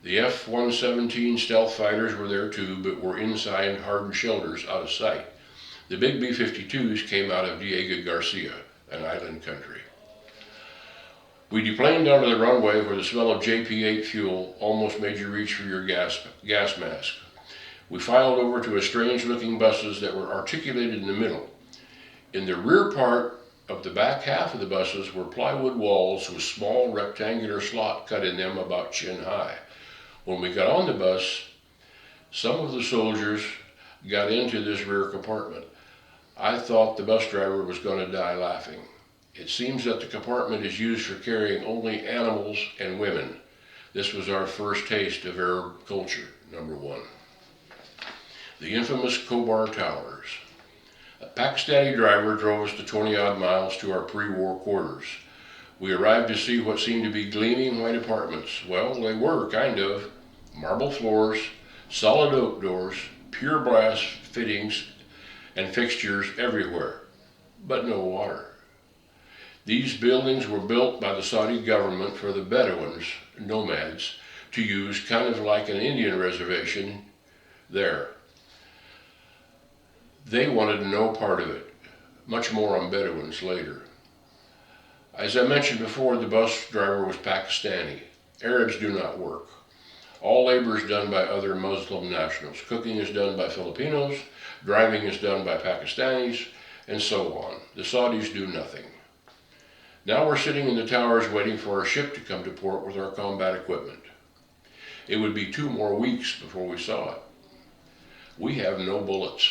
The F-117 stealth fighters were there too, but were inside hardened shelters out of sight. The big B-52s came out of Diego Garcia, an island country. We deplaned onto the runway where the smell of JP-8 fuel almost made you reach for your gas mask. We filed over to a strange-looking buses that were articulated in the middle. In the rear part of the back half of the buses were plywood walls with small rectangular slot cut in them about chin high. When we got on the bus, some of the soldiers got into this rear compartment. I thought the bus driver was going to die laughing. It seems that the compartment is used for carrying only animals and women. This was our first taste of Arab culture, number one. The infamous Khobar Towers. A Pakistani driver drove us the 20-odd miles to our pre-war quarters. We arrived to see what seemed to be gleaming white apartments. Well, they were, kind of. Marble floors, solid oak doors, pure brass fittings and fixtures everywhere, but no water. These buildings were built by the Saudi government for the Bedouins, nomads, to use kind of like an Indian reservation there. They wanted no part of it. Much more on Bedouins later. As I mentioned before, the bus driver was Pakistani. Arabs do not work. All labor is done by other Muslim nationals. Cooking is done by Filipinos, driving is done by Pakistanis, and so on. The Saudis do nothing. Now we're sitting in the towers waiting for our ship to come to port with our combat equipment. It would be 2 more weeks before we saw it. We have no bullets.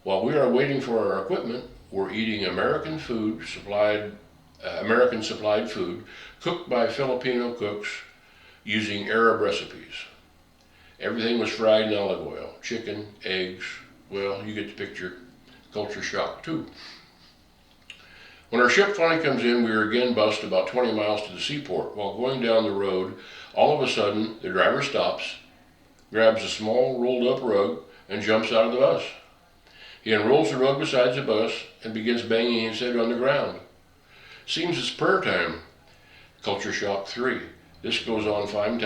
While we are waiting for our equipment, we're eating American supplied food cooked by Filipino cooks using Arab recipes. Everything was fried in olive oil, chicken, eggs, well, you get the picture. Culture shock too. When our ship finally comes in, we are again bussed about 20 miles to the seaport. While going down the road, all of a sudden, the driver stops, grabs a small rolled up rug, and jumps out of the bus. He unrolls the rug beside the bus and begins banging his head on the ground. Seems it's prayer time. Culture shock 3. This goes on 5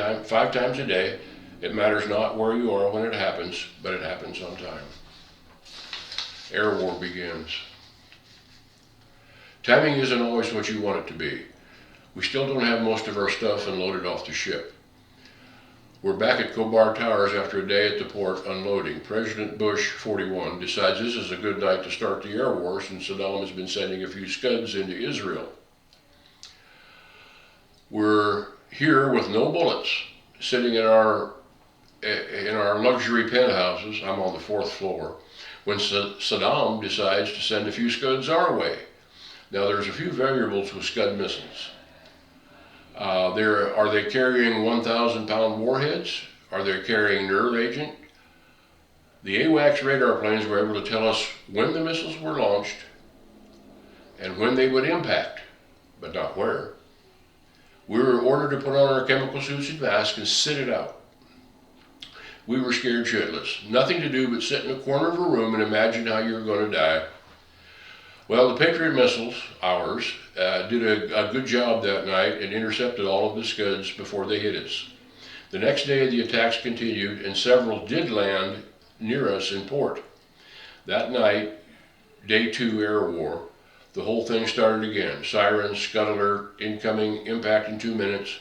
times a day. It matters not where you are when it happens, but it happens on time. Air war begins. Timing isn't always what you want it to be. We still don't have most of our stuff unloaded off the ship. We're back at Kobar Towers after a day at the port unloading. President Bush, 41, decides this is a good night to start the air war since Saddam has been sending a few Scuds into Israel. We're here with no bullets, sitting in our luxury penthouses. I'm on the 4th floor, when Saddam decides to send a few Scuds our way. Now there's a few variables with Scud missiles. Are they carrying 1,000-pound warheads? Are they carrying nerve agent? The AWACS radar planes were able to tell us when the missiles were launched and when they would impact, but not where. We were ordered to put on our chemical suits and masks and sit it out. We were scared shitless. Nothing to do but sit in a corner of a room and imagine how you were going to die. Well, the Patriot missiles, ours, did a good job that night and intercepted all of the Scuds before they hit us. The next day the attacks continued and several did land near us in port. That night, day 2 air war, the whole thing started again. Sirens, Scud alert, incoming, impact in 2 minutes.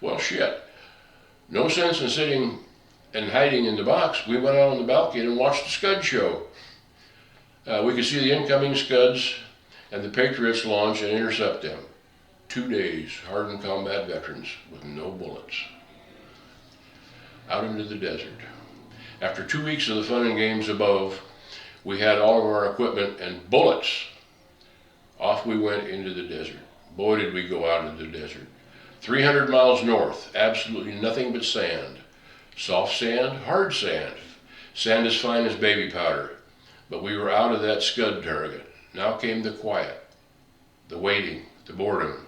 Well, shit. No sense in sitting and hiding in the box. We went out on the balcony and watched the Scud show. We could see the incoming Scuds and the Patriots launch and intercept them. 2 days, hardened combat veterans with no bullets. Out into the desert. After 2 weeks of the fun and games above, we had all of our equipment and bullets. Off we went into the desert. Boy, did we go out into the desert. 300 miles north, absolutely nothing but sand. Soft sand, hard sand. Sand as fine as baby powder. But we were out of that Scud target. Now came the quiet, the waiting, the boredom.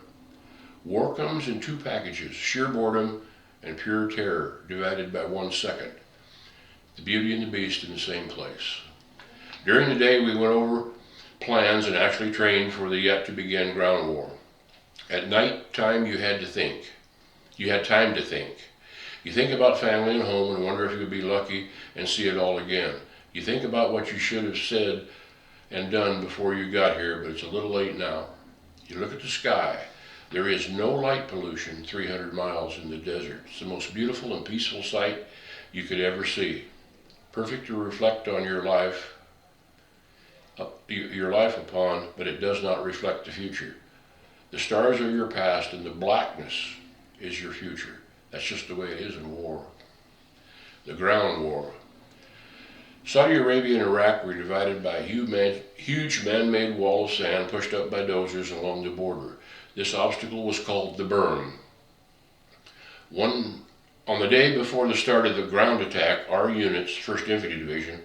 War comes in 2 packages, sheer boredom and pure terror, divided by 1 second. The beauty and the beast in the same place. During the day we went over plans and actually trained for the yet to begin ground war. At night time you had to think. You had time to think. You think about family and home and wonder if you would be lucky and see it all again. You think about what you should have said and done before you got here, but it's a little late now. You look at the sky. There is no light pollution 300 miles in the desert. It's the most beautiful and peaceful sight you could ever see. Perfect to reflect on your life upon, but it does not reflect the future. The stars are your past and the blackness is your future. That's just the way it is in war. The ground war. Saudi Arabia and Iraq were divided by a huge man-made wall of sand pushed up by dozers along the border. This obstacle was called the berm. On the day before the start of the ground attack, our units, 1st Infantry Division,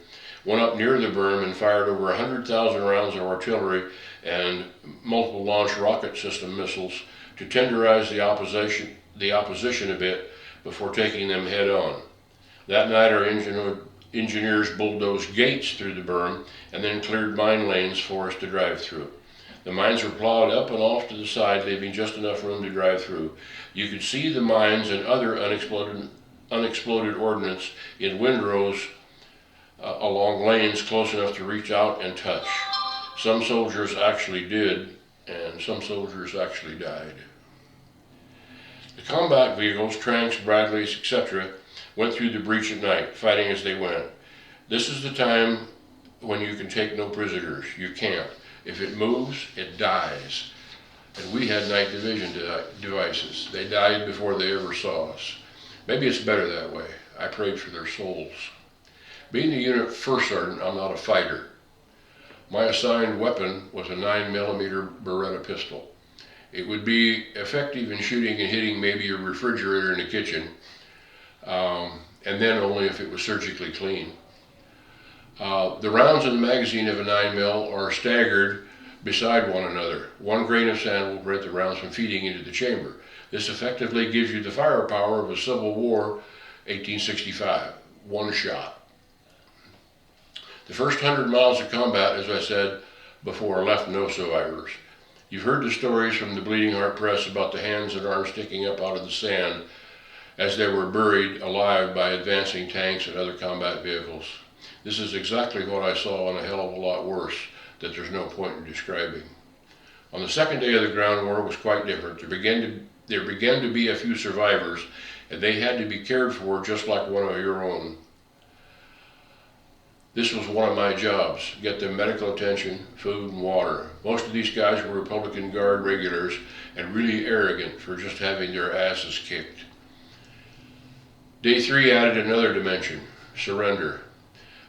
went up near the berm and fired over 100,000 rounds of artillery and multiple launch rocket system missiles to tenderize the opposition a bit before taking them head on. That night our engineers bulldozed gates through the berm and then cleared mine lanes for us to drive through. The mines were plowed up and off to the side, leaving just enough room to drive through. You could see the mines and other unexploded ordnance in windrows along lanes close enough to reach out and touch. Some soldiers actually did, and some soldiers actually died. The combat vehicles, tanks, Bradleys, etc., went through the breach at night, fighting as they went. This is the time when you can take no prisoners. You can't. If it moves, it dies. and we had night division devices. They died before they ever saw us. Maybe it's better that way. I prayed for their souls. Being the unit first sergeant, I'm not a fighter. My assigned weapon was a 9mm Beretta pistol. It would be effective in shooting and hitting maybe a refrigerator in the kitchen, and then only if it was surgically clean. The rounds in the magazine of a 9mm are staggered beside one another. One grain of sand will prevent the rounds from feeding into the chamber. This effectively gives you the firepower of a Civil War 1865, one shot. The first 100 miles of combat, as I said before, left no survivors. You've heard the stories from the Bleeding Heart Press about the hands and arms sticking up out of the sand as they were buried alive by advancing tanks and other combat vehicles. This is exactly what I saw and a hell of a lot worse that there's no point in describing. On the second day of the ground war, it was quite different. There began to be a few survivors, and they had to be cared for just like one of your own. This was one of my jobs, get them medical attention, food, and water. Most of these guys were Republican Guard regulars and really arrogant for just having their asses kicked. Day 3 added another dimension, surrender.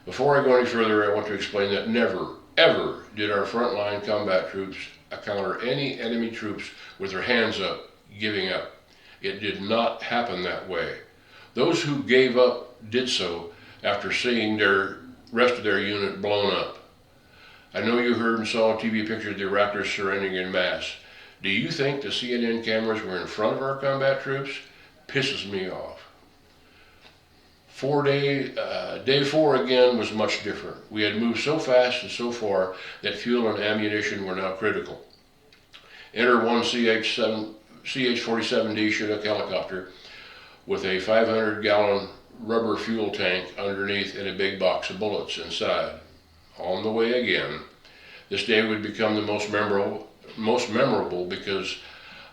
Before I go any further, I want to explain that never, ever did our frontline combat troops encounter any enemy troops with their hands up, giving up. It did not happen that way. Those who gave up did so after seeing their rest of their unit blown up. I know you heard and saw TV pictures of the Iraqis surrendering en masse. Do you think the CNN cameras were in front of our combat troops? Pisses me off. Day 4 again was much different. We had moved so fast and so far that fuel and ammunition were now critical. Enter one CH-47D Chinook helicopter with a 500-gallon rubber fuel tank underneath and a big box of bullets inside. On the way again. This day would become the most memorable because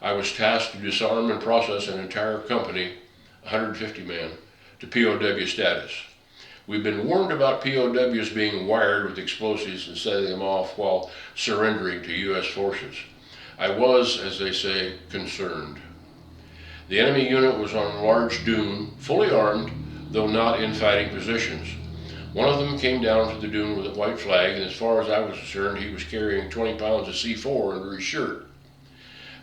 I was tasked to disarm and process an entire company, 150 men, to POW status. We've been warned about POWs being wired with explosives and setting them off while surrendering to U.S. forces. I was, as they say, concerned. The enemy unit was on a large dune, fully armed, though not in fighting positions. One of them came down to the dune with a white flag, and as far as I was concerned, he was carrying 20 pounds of C4 under his shirt.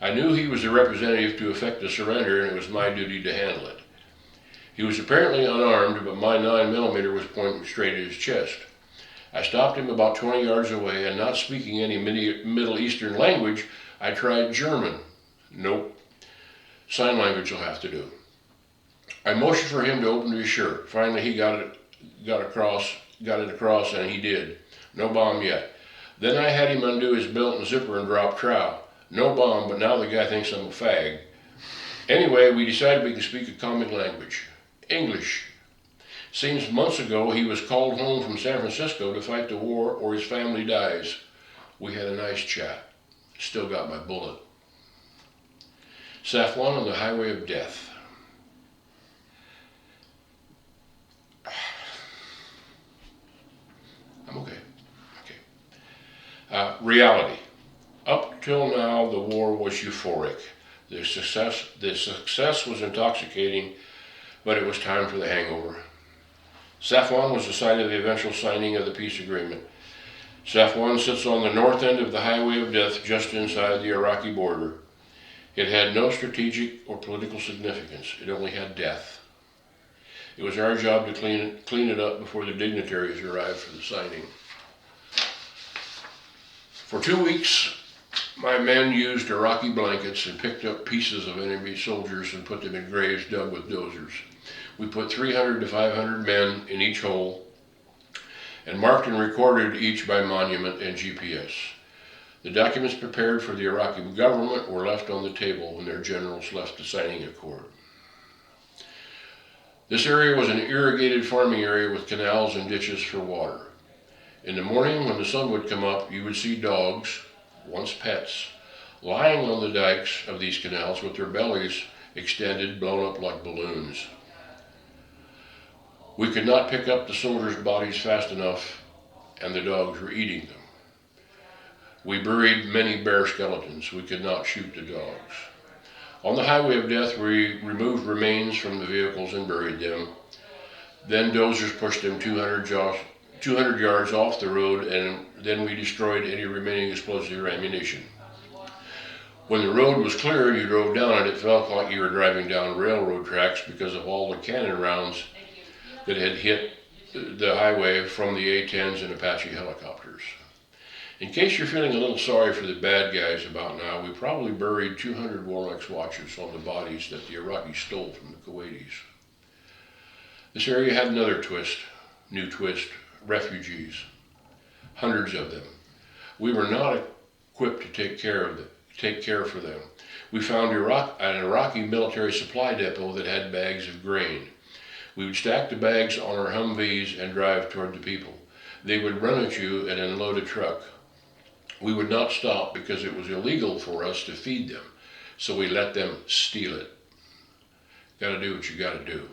I knew he was the representative to effect the surrender, and it was my duty to handle it. He was apparently unarmed, but my 9mm was pointing straight at his chest. I stopped him about 20 yards away, and not speaking any Middle Eastern language, I tried German. Nope. Sign language will have to do. I motioned for him to open his shirt. Finally, he got it across, and he did. No bomb yet. Then I had him undo his belt and zipper and drop trow. No bomb, but now the guy thinks I'm a fag. Anyway, we decided we could speak a common language. English. Seems months ago he was called home from San Francisco to fight the war or his family dies. We had a nice chat. Still got my bullet. Safwan on the highway of death. I'm okay. Reality. Up till now, the war was euphoric. The success was intoxicating, but it was time for the hangover. Safwan was the site of the eventual signing of the peace agreement. Safwan sits on the north end of the highway of death just inside the Iraqi border. It had no strategic or political significance. It only had death. It was our job to clean it up before the dignitaries arrived for the signing. For 2 weeks, my men used Iraqi blankets and picked up pieces of enemy soldiers and put them in graves dug with dozers. We put 300 to 500 men in each hole and marked and recorded each by monument and GPS. The documents prepared for the Iraqi government were left on the table when their generals left the signing accord. This area was an irrigated farming area with canals and ditches for water. In the morning, when the sun would come up, you would see dogs, once pets, lying on the dikes of these canals with their bellies extended, blown up like balloons. We could not pick up the soldiers' bodies fast enough, and the dogs were eating them. We buried many bear skeletons. We could not shoot the dogs. On the highway of death, we removed remains from the vehicles and buried them. Then dozers pushed them 200 yards off the road, and then we destroyed any remaining explosive ammunition. When the road was clear and you drove down it, it felt like you were driving down railroad tracks because of all the cannon rounds that had hit the highway from the A-10s and Apache helicopters. In case you're feeling a little sorry for the bad guys about now, we probably buried 200 Rolex watches on the bodies that the Iraqis stole from the Kuwaitis. This area had another twist, new twist, refugees, hundreds of them. We were not equipped to take care for them. We found an Iraqi military supply depot that had bags of grain. We would stack the bags on our Humvees and drive toward the people. They would run at you and unload a truck. We would not stop because it was illegal for us to feed them, so we let them steal it. Gotta do what you gotta do.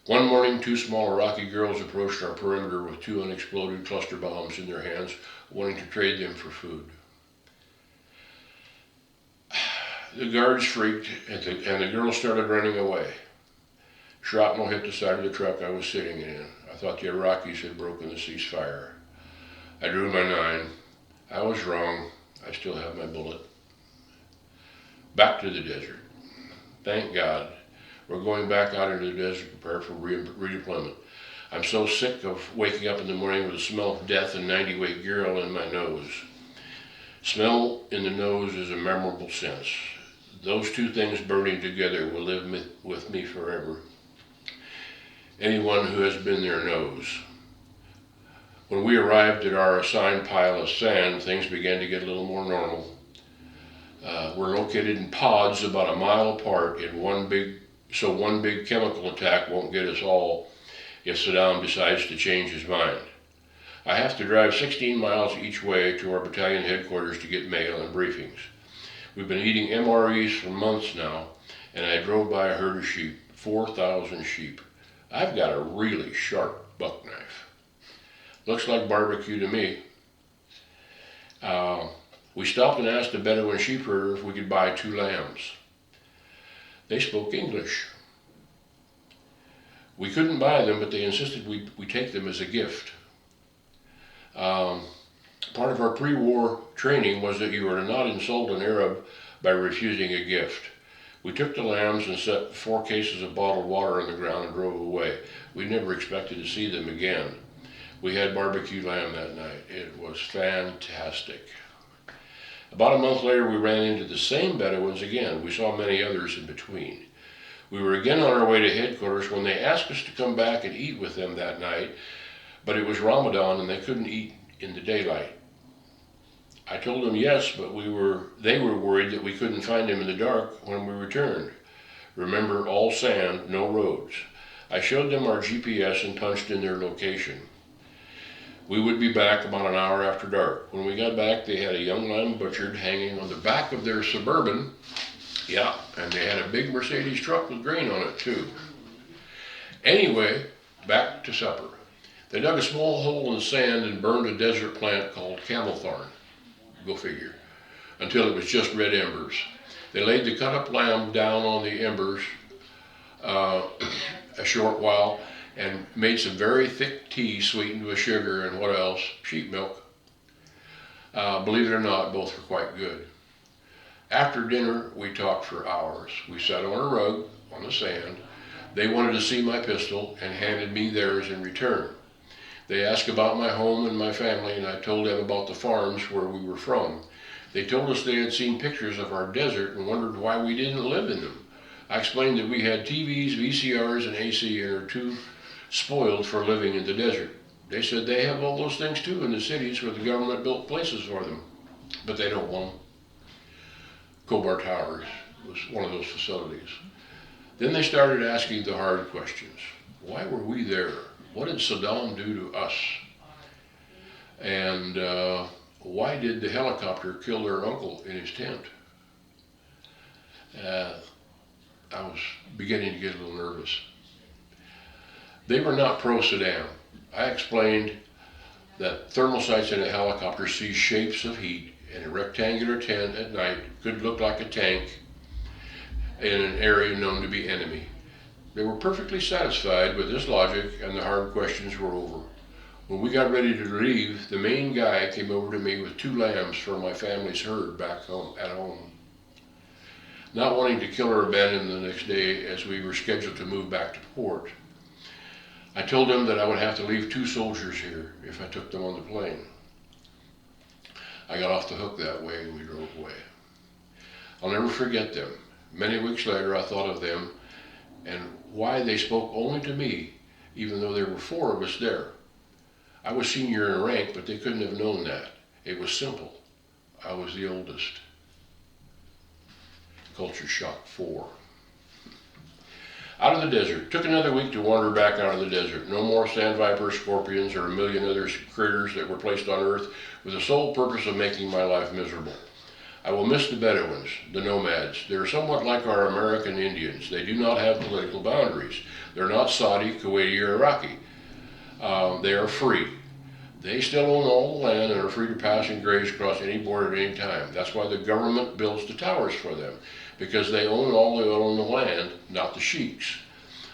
One morning, 2 small Iraqi girls approached our perimeter with 2 unexploded cluster bombs in their hands, wanting to trade them for food. The guards freaked, and the girls started running away. Shrapnel hit the side of the truck I was sitting in. I thought the Iraqis had broken the ceasefire. I drew my 9. I was wrong. I still have my bullet. Back to the desert. Thank God. We're going back out into the desert to prepare for redeployment. I'm so sick of waking up in the morning with the smell of death and 90-weight girl in my nose. Smell in the nose is a memorable sense. Those 2 things burning together will live with me forever. Anyone who has been there knows. When we arrived at our assigned pile of sand, things began to get a little more normal. We're located in pods about a mile apart so one big chemical attack won't get us all if Saddam decides to change his mind. I have to drive 16 miles each way to our battalion headquarters to get mail and briefings. We've been eating MREs for months now, and I drove by a herd of sheep, 4,000 sheep. I've got a really sharp buck knife. Looks like barbecue to me. We stopped and asked a Bedouin sheep herder if we could buy 2 lambs. They spoke English. We couldn't buy them, but they insisted we take them as a gift. Part of our pre-war training was that you were to not insult an Arab by refusing a gift. We took the lambs and set 4 cases of bottled water on the ground and drove away. We never expected to see them again. We had barbecue lamb that night. It was fantastic. About a month later, we ran into the same Bedouins again. We saw many others in between. We were again on our way to headquarters when they asked us to come back and eat with them that night, but it was Ramadan and they couldn't eat in the daylight. I told them yes, but they were worried that we couldn't find them in the dark when we returned. Remember, all sand, no roads. I showed them our GPS and punched in their location. We would be back about an hour after dark. When we got back, they had a young lamb butchered hanging on the back of their Suburban. Yeah, and they had a big Mercedes truck with grain on it too. Anyway, back to supper. They dug a small hole in the sand and burned a desert plant called camel thorn. Go figure. Until it was just red embers. They laid the cut up lamb down on the embers a short while and made some very thick tea sweetened with sugar and what else? Sheep milk. Believe it or not, both were quite good. After dinner, we talked for hours. We sat on a rug on the sand. They wanted to see my pistol and handed me theirs in return. They asked about my home and my family, and I told them about the farms where we were from. They told us they had seen pictures of our desert and wondered why we didn't live in them. I explained that we had TVs, VCRs, and AC and are too spoiled for living in the desert. They said they have all those things too in the cities where the government built places for them, but they don't want them. Kobar Towers was one of those facilities. Then they started asking the hard questions. Why were we there? What did Saddam do to us? And why did the helicopter kill their uncle in his tent? I was beginning to get a little nervous. They were not pro-Saddam. I explained that thermal sights in a helicopter see shapes of heat, and a rectangular tent at night could look like a tank in an area known to be enemy. They were perfectly satisfied with this logic, and the hard questions were over. When we got ready to leave, the main guy came over to me with 2 lambs for my family's herd back home at home. Not wanting to kill or abandon them the next day as we were scheduled to move back to port, I told him that I would have to leave 2 soldiers here if I took them on the plane. I got off the hook that way and we drove away. I'll never forget them. Many weeks later I thought of them and why they spoke only to me, even though there were 4 of us there. I was senior in rank, but they couldn't have known that. It was simple. I was the oldest. Culture shock 4. Out of the desert. Took another week to wander back out of the desert. No more sand vipers, scorpions, or a million other critters that were placed on earth with the sole purpose of making my life miserable. I will miss the Bedouins, the nomads. They are somewhat like our American Indians. They do not have political boundaries. They're not Saudi, Kuwaiti, or Iraqi. They are free. They still own all the land and are free to pass and graze across any border at any time. That's why the government builds the towers for them, because they own the land, not the sheiks.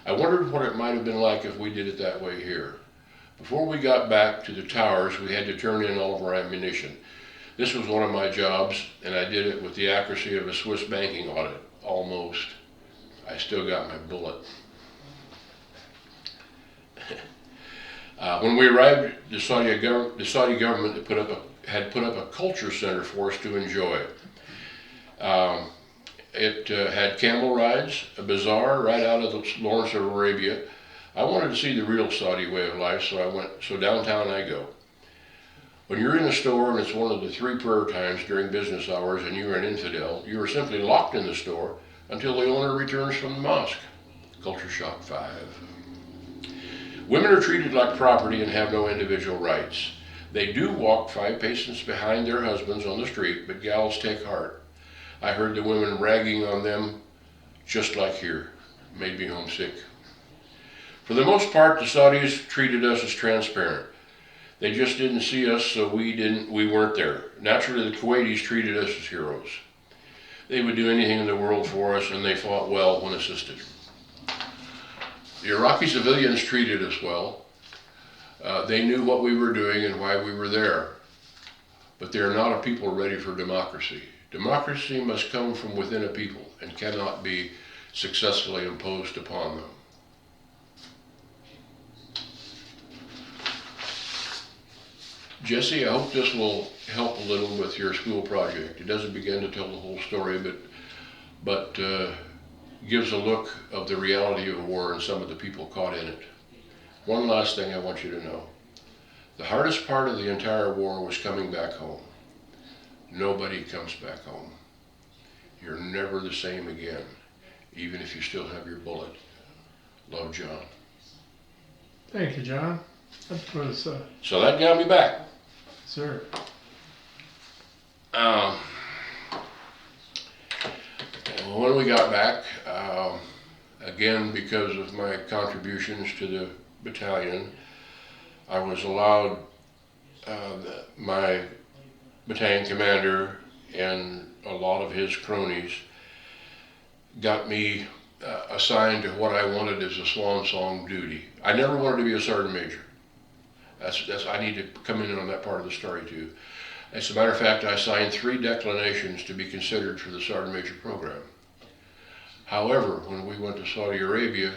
I wondered what it might have been like if we did it that way here. Before we got back to the towers, we had to turn in all of our ammunition. This was one of my jobs, and I did it with the accuracy of a Swiss banking audit, almost. I still got my bullet. When we arrived, the Saudi government had put up a culture center for us to enjoy. It had camel rides, a bazaar right out of the Lawrence of Arabia. I wanted to see the real Saudi way of life, so downtown I go. When you're in a store and it's one of the 3 prayer times during business hours and you're an infidel, you are simply locked in the store until the owner returns from the mosque. Culture shock 5. Women are treated like property and have no individual rights. They do walk 5 paces behind their husbands on the street, but gals take heart. I heard the women ragging on them just like here. Made me homesick. For the most part, the Saudis treated us as transparent. They just didn't see us, so we weren't there. Naturally, the Kuwaitis treated us as heroes. They would do anything in the world for us, and they fought well when assisted. The Iraqi civilians treated us well. They knew what we were doing and why we were there. But they are not a people ready for democracy. Democracy must come from within a people and cannot be successfully imposed upon them. Jesse, I hope this will help a little with your school project. It doesn't begin to tell the whole story, but gives a look of the reality of war and some of the people caught in it. One last thing I want you to know. The hardest part of the entire war was coming back home. Nobody comes back home. You're never the same again, even if you still have your bullet. Love, John. Thank you, John. That was, So that got me back. sir. When we got back, again, because of my contributions to the battalion, I was allowed, my battalion commander and a lot of his cronies got me assigned to what I wanted as a swan song duty. I never wanted to be a sergeant major. I need to come in on that part of the story too. As a matter of fact, I signed 3 declinations to be considered for the sergeant major program. However, when we went to Saudi Arabia,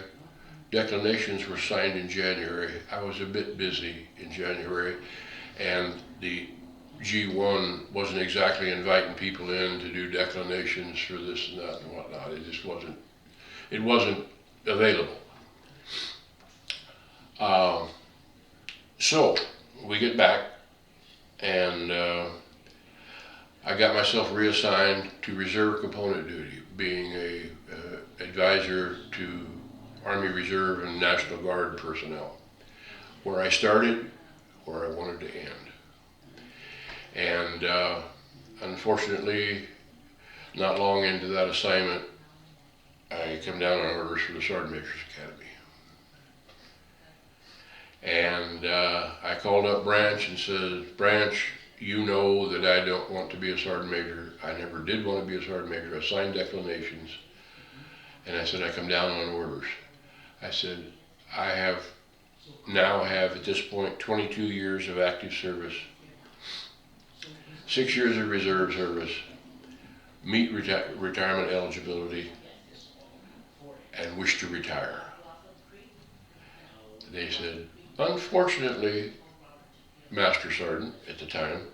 declinations were signed in January. I was a bit busy in January, and the G1 wasn't exactly inviting people in to do declinations for this and that and whatnot. It just wasn't available. So we get back, and I got myself reassigned to reserve component duty, being a advisor to Army Reserve and National Guard personnel. Where I started, where I wanted to end. And unfortunately, not long into that assignment, I come down on orders for the Sergeant Major's Academy. And I called up Branch and said, Branch, you know that I don't want to be a sergeant major. I never did want to be a sergeant major. I signed declinations. And I said, I come down on orders. I said, I have at this point 22 years of active service, 6 years of reserve service, meet retirement eligibility, and wish to retire. They said, unfortunately, Master Sergeant at the time,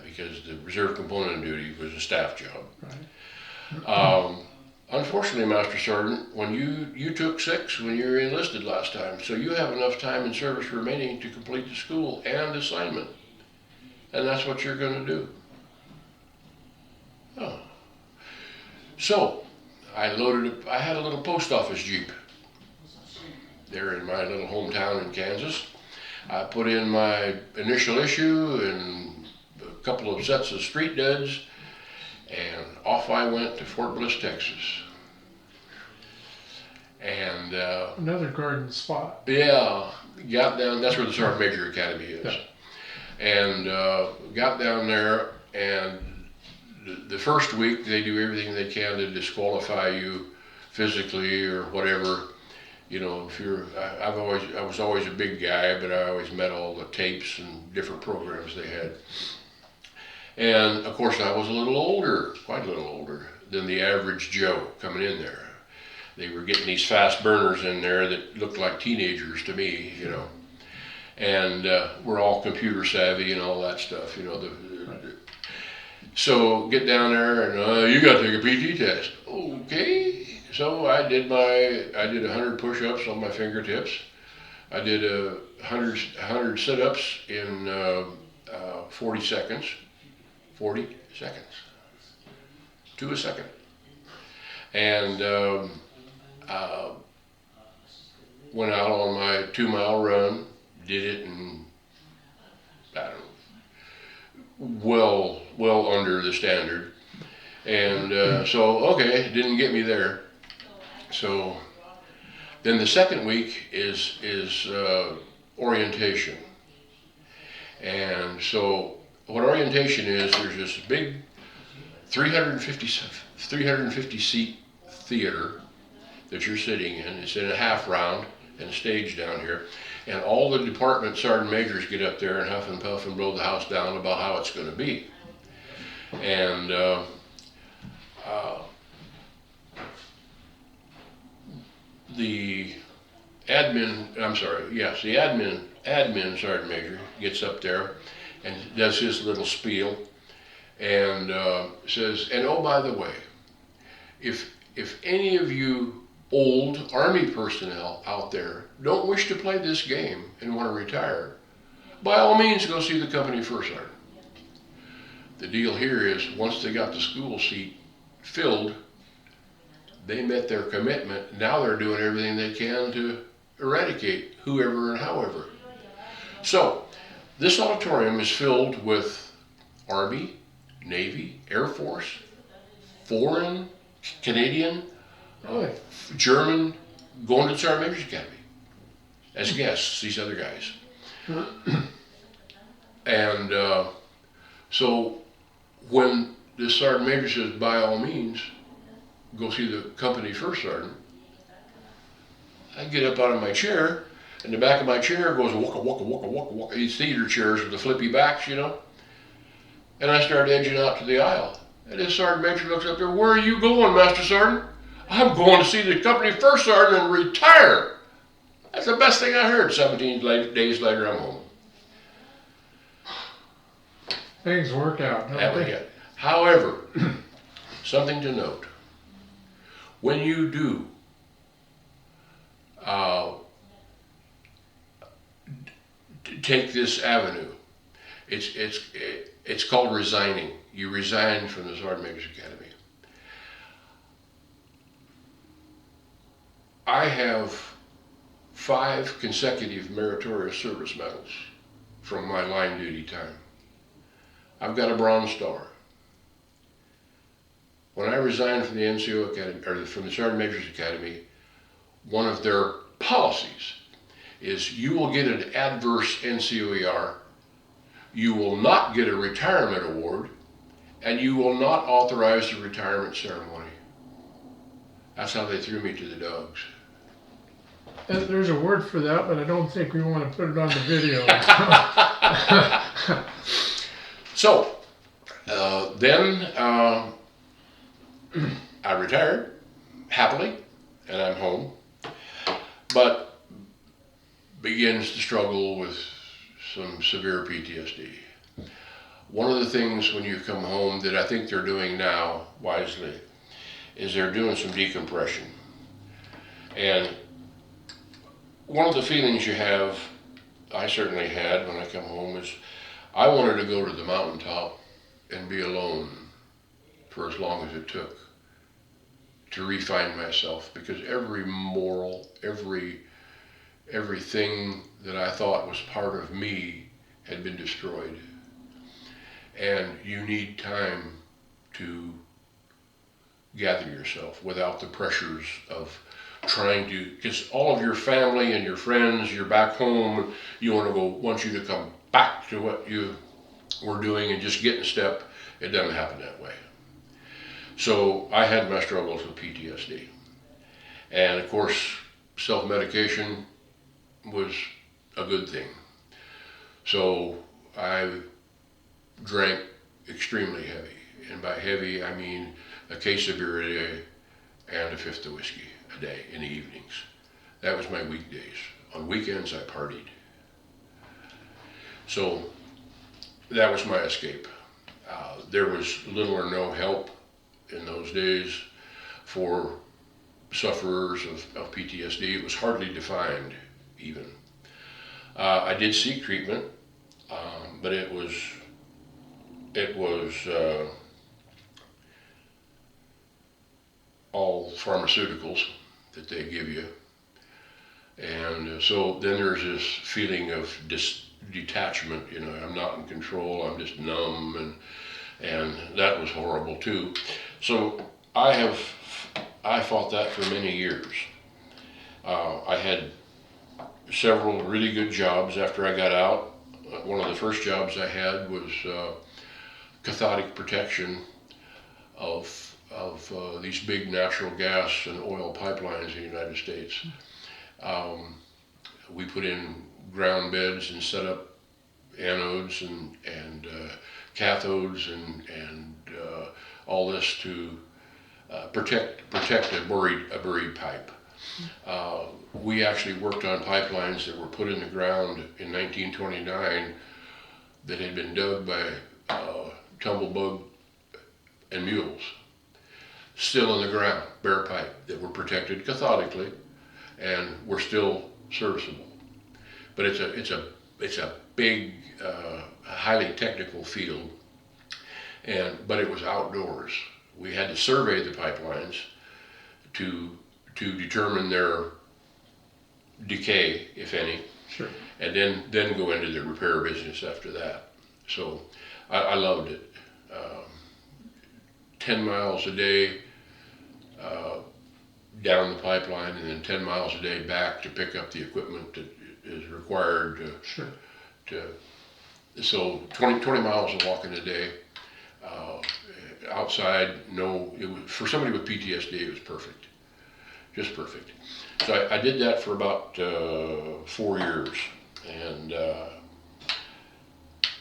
because the reserve component duty was a staff job. Right. Unfortunately, Master Sergeant, when you took 6 when you were enlisted last time, so you have enough time in service remaining to complete the school and assignment, and that's what you're going to do. Oh. So, I had a little post office Jeep there in my little hometown in Kansas. I put in my initial issue and a couple of sets of street duds, and off I went to Fort Bliss, Texas. And Another garden spot. yeah, got down. That's where the Sergeant Major Academy is. Yeah. And got down there, and the first week they do everything they can to disqualify you physically or whatever. You know, if you're, I was always a big guy, but I always met all the tapes and different programs they had. And of course, I was a little older, quite a little older than the average Joe coming in there. They were getting these fast burners in there that looked like teenagers to me, you know. And we're all computer savvy and all that stuff, you know. So get down there and you got to take a PT test. Okay. So I did 100 push-ups on my fingertips. I did 100 sit-ups in 40 seconds. 40 seconds. To a second. And went out on my 2-mile run. Did it in, I don't know, well under the standard. And so, okay, it didn't get me there. So then the second week is orientation. And so what orientation is, there's this big 350 seat theater that you're sitting in. It's in a half round and a stage down here. And all the department sergeant majors get up there and huff and puff and blow the house down about how it's going to be. And the admin sergeant major gets up there and does his little spiel and says, and oh, by the way, if any of you old Army personnel out there don't wish to play this game and want to retire, by all means go see the company first sergeant. The deal here is once they got the school seat filled, they met their commitment. Now they're doing everything they can to eradicate whoever and however. So this auditorium is filled with Army, Navy, Air Force, foreign, Canadian, Really? German, going to the Sergeant Major's Academy as guests, these other guys. And so when the Sergeant Major says, by all means, go see the company first sergeant, I get up out of my chair, and the back of my chair goes waka, waka, waka, waka, waka. These theater chairs with the flippy backs, you know. And I start edging out to the aisle. And this Sergeant Major looks up there, where are you going, Master Sergeant? I'm going to see the company first sergeant and retire. That's the best thing I heard. 17 days later, I'm home. Things work out, don't they? However, something to note. When you do take this avenue, it's called resigning. You resign from the Sergeant Major's Academy. I have 5 consecutive meritorious service medals from my line duty time. I've got a Bronze Star. When I resigned from the NCO Academy, or from the Sergeant Major's Academy, one of their policies is you will get an adverse NCOER, you will not get a retirement award, and you will not authorize the retirement ceremony. That's how they threw me to the dogs. There's a word for that, but I don't think we want to put it on the video. So, then I retired happily, and I'm home, but begins to struggle with some severe PTSD. One of the things when you come home that I think they're doing now, wisely, is they're doing some decompression. And one of the feelings you have, I certainly had when I come home, is I wanted to go to the mountaintop and be alone for as long as it took to refine myself, because every moral, everything that I thought was part of me had been destroyed. And you need time to gather yourself without the pressures of trying to, because all of your family and your friends, you're back home, want you to come back to what you were doing and just get in step. It doesn't happen that way. So I had my struggles with PTSD. And of course, self-medication was a good thing. So I drank extremely heavy. And by heavy, I mean a case of beer a day and a fifth of whiskey a day in the evenings. That was my weekdays. On weekends, I partied. So that was my escape. There was little or no help in those days for sufferers of PTSD. It was hardly defined even. I did seek treatment, but it was all pharmaceuticals that they give you. And so then there's this feeling of detachment, I'm not in control, I'm just numb, and that was horrible too. So I fought that for many years. I had several really good jobs after I got out. One of the first jobs I had was cathodic protection of these big natural gas and oil pipelines in the United States. We put in ground beds and set up anodes and cathodes and all this to protect a buried pipe. We actually worked on pipelines that were put in the ground in 1929 that had been dug by tumblebug and mules, still in the ground, bare pipe, that were protected cathodically and were still serviceable. But it's a big, highly technical field, but it was outdoors. We had to survey the pipelines to determine their decay, if any, Sure. and then go into the repair business after that. So I loved it. 10 miles a day down the pipeline, and then 10 miles a day back to pick up the equipment that is required so 20 miles of walking a day. Outside, for somebody with PTSD, it was perfect. Just perfect. So I did that for about 4 years, and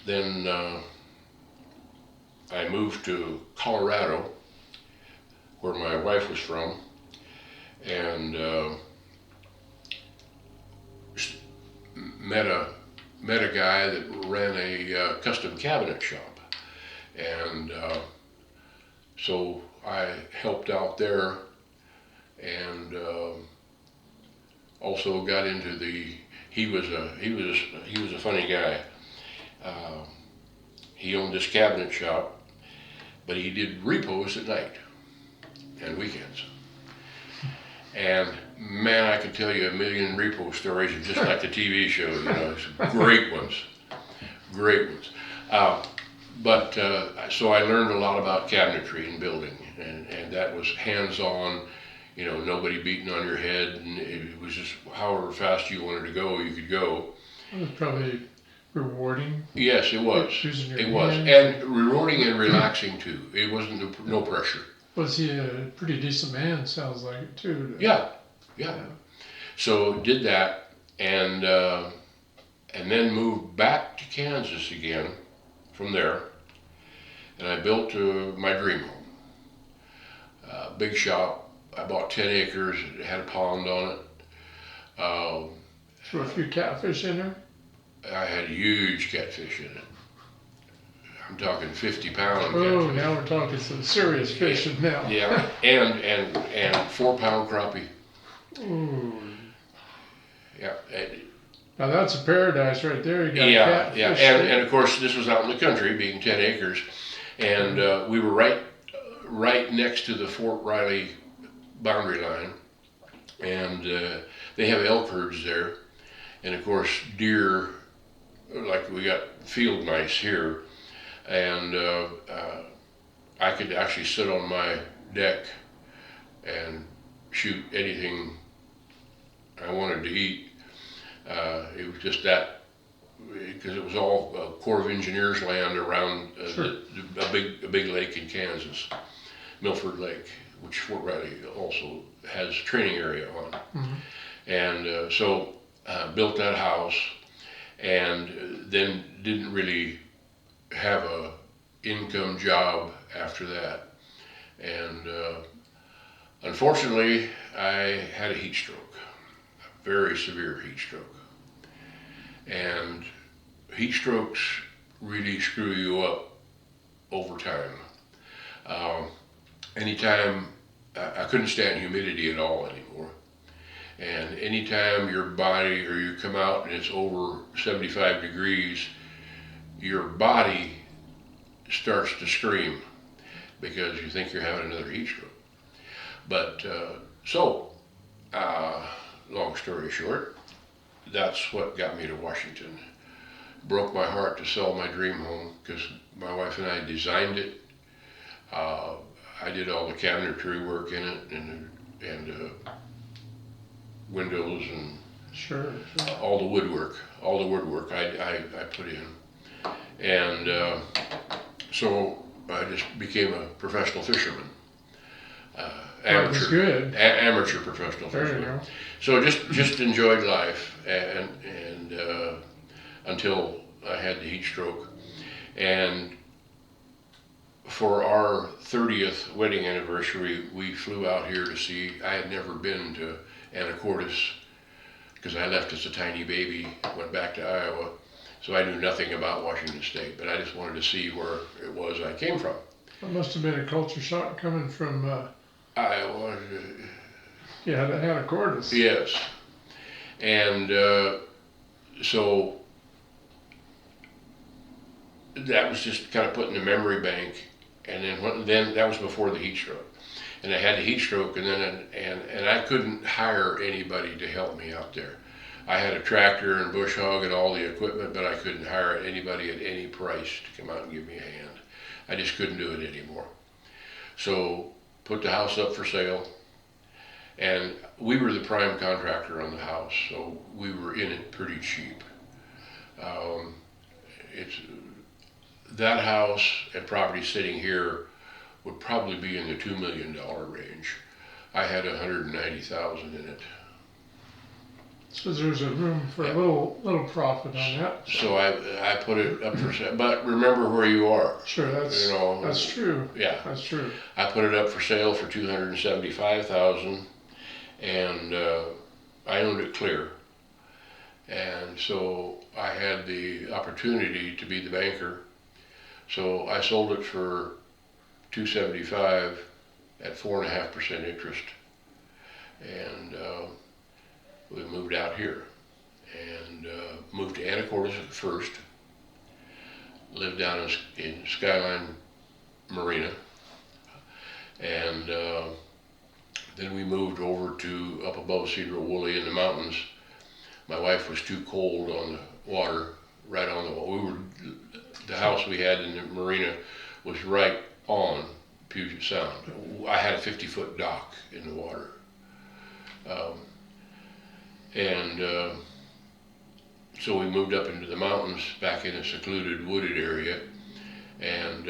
then I moved to Colorado, where my wife was from, and met a guy that ran a custom cabinet shop, and so I helped out there, and also got into he was a funny guy. He owned this cabinet shop, but he did repos at night and weekends. And man, I could tell you a million repo stories, just like the TV show, great ones. So I learned a lot about cabinetry and building, and that was hands-on, nobody beating on your head, and it was was just however fast you wanted to go, you could go. It was probably rewarding. Yes, it was. Using your It was, hands. and rewarding and relaxing too. It wasn't no pressure. Was he a pretty decent man? Sounds like it too. Yeah, yeah. So did that, and then moved back to Kansas again from there, and I built my dream home. Big shop. I bought 10 acres. It had a pond on it. Threw a few catfish in there. I had huge catfish in it. I'm talking 50-pound Oh, catfish. now we're talking some serious fishing now. Yeah, and 4-pound crappie. Ooh. Yeah, Now that's a paradise right there. You got yeah, catfish. yeah. And of course, this was out in the country, being 10 acres, and we were right next to the Fort Riley boundary line, and they have elk herds there, and of course deer, like we got field mice here, and I could actually sit on my deck and shoot anything I wanted to eat. It was just that, because it was all Corps of Engineers land around Sure. a big lake in Kansas, Milford Lake, which Fort Riley also has training area on. Mhm. And so built that house, and then didn't really have a income job after that. And unfortunately, I had a heat stroke, a very severe heat stroke. And heat strokes really screw you up over time. Anytime, I couldn't stand humidity at all anymore. And anytime your body, or you come out and it's over 75 degrees, your body starts to scream because you think you're having another heat stroke. But long story short, that's what got me to Washington. Broke my heart to sell my dream home because my wife and I designed it. I did all the cabinetry work in it, and windows and Sure. all the woodwork I put in. And so I just became a professional fisherman. That was good. Amateur professional There you fisherman. go. So just enjoyed life, and until I had the heat stroke. And for our 30th wedding anniversary, we flew out here to see. I had never been to Anacortes because I left as a tiny baby, went back to Iowa, so I knew nothing about Washington State, but I just wanted to see where it was I came from. That must have been a culture shock coming from Iowa. Anacortes. Yes. And so that was just kind of put in the memory bank. And then that was before the heat stroke. And I had the heat stroke, and then and I couldn't hire anybody to help me out there. I had a tractor and bush hog and all the equipment, but I couldn't hire anybody at any price to come out and give me a hand. I just couldn't do it anymore. So put the house up for sale, and we were the prime contractor on the house, so we were in it pretty cheap. It's that house and property sitting here would probably be in the $2 million range. I had $190,000 in it. So there's a room for Yeah. a little profit on that. So I put it up for sale. But remember where you are. Sure, that's true. Yeah. That's true. I put it up for sale for $275,000, and I owned it clear. And so I had the opportunity to be the banker. So I sold it for $275 at 4.5% interest, and we moved out here, and moved to Anacortes at first. Lived down in Skyline Marina, and then we moved over to up above Cedar Woolley in the mountains. My wife was too cold on the water, right on the house we had in the marina was right on Puget Sound. I had a 50-foot dock in the water. And so we moved up into the mountains, back in a secluded, wooded area, and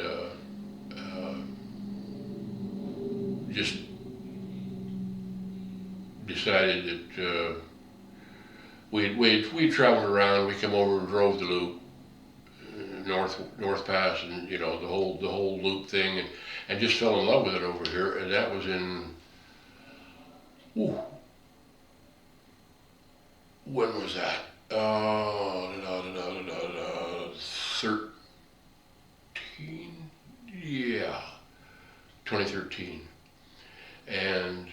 just decided that we traveled around. We come over and drove the loop, North Pass, and the whole loop thing, and just fell in love with it over here. And that was in, ooh, when was that? 13, yeah, 2013, and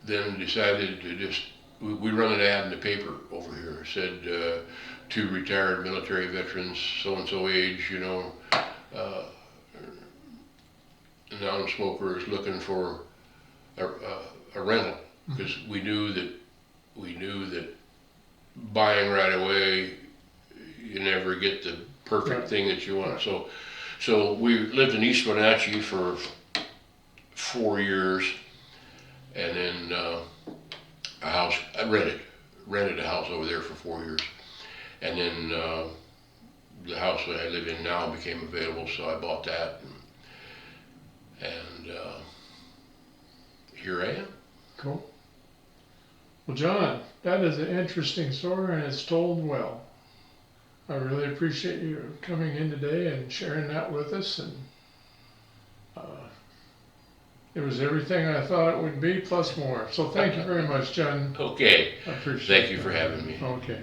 then decided to just, we run an ad in the paper over here, said to retired military veterans, so-and-so age, non-smokers looking for a rental, because we knew that buying right away, you never get the perfect thing that you want. So we lived in East Wenatchee for 4 years, and then a house, I rented a house over there for 4 years, and then the house that I live in now became available, so I bought that, and here I am. Cool. Well, John, that is an interesting story, and it's told well. I really appreciate you coming in today and sharing that with us, and it was everything I thought it would be, plus more. So thank you very much, John. Okay. I appreciate it. Thank you for having me. Okay.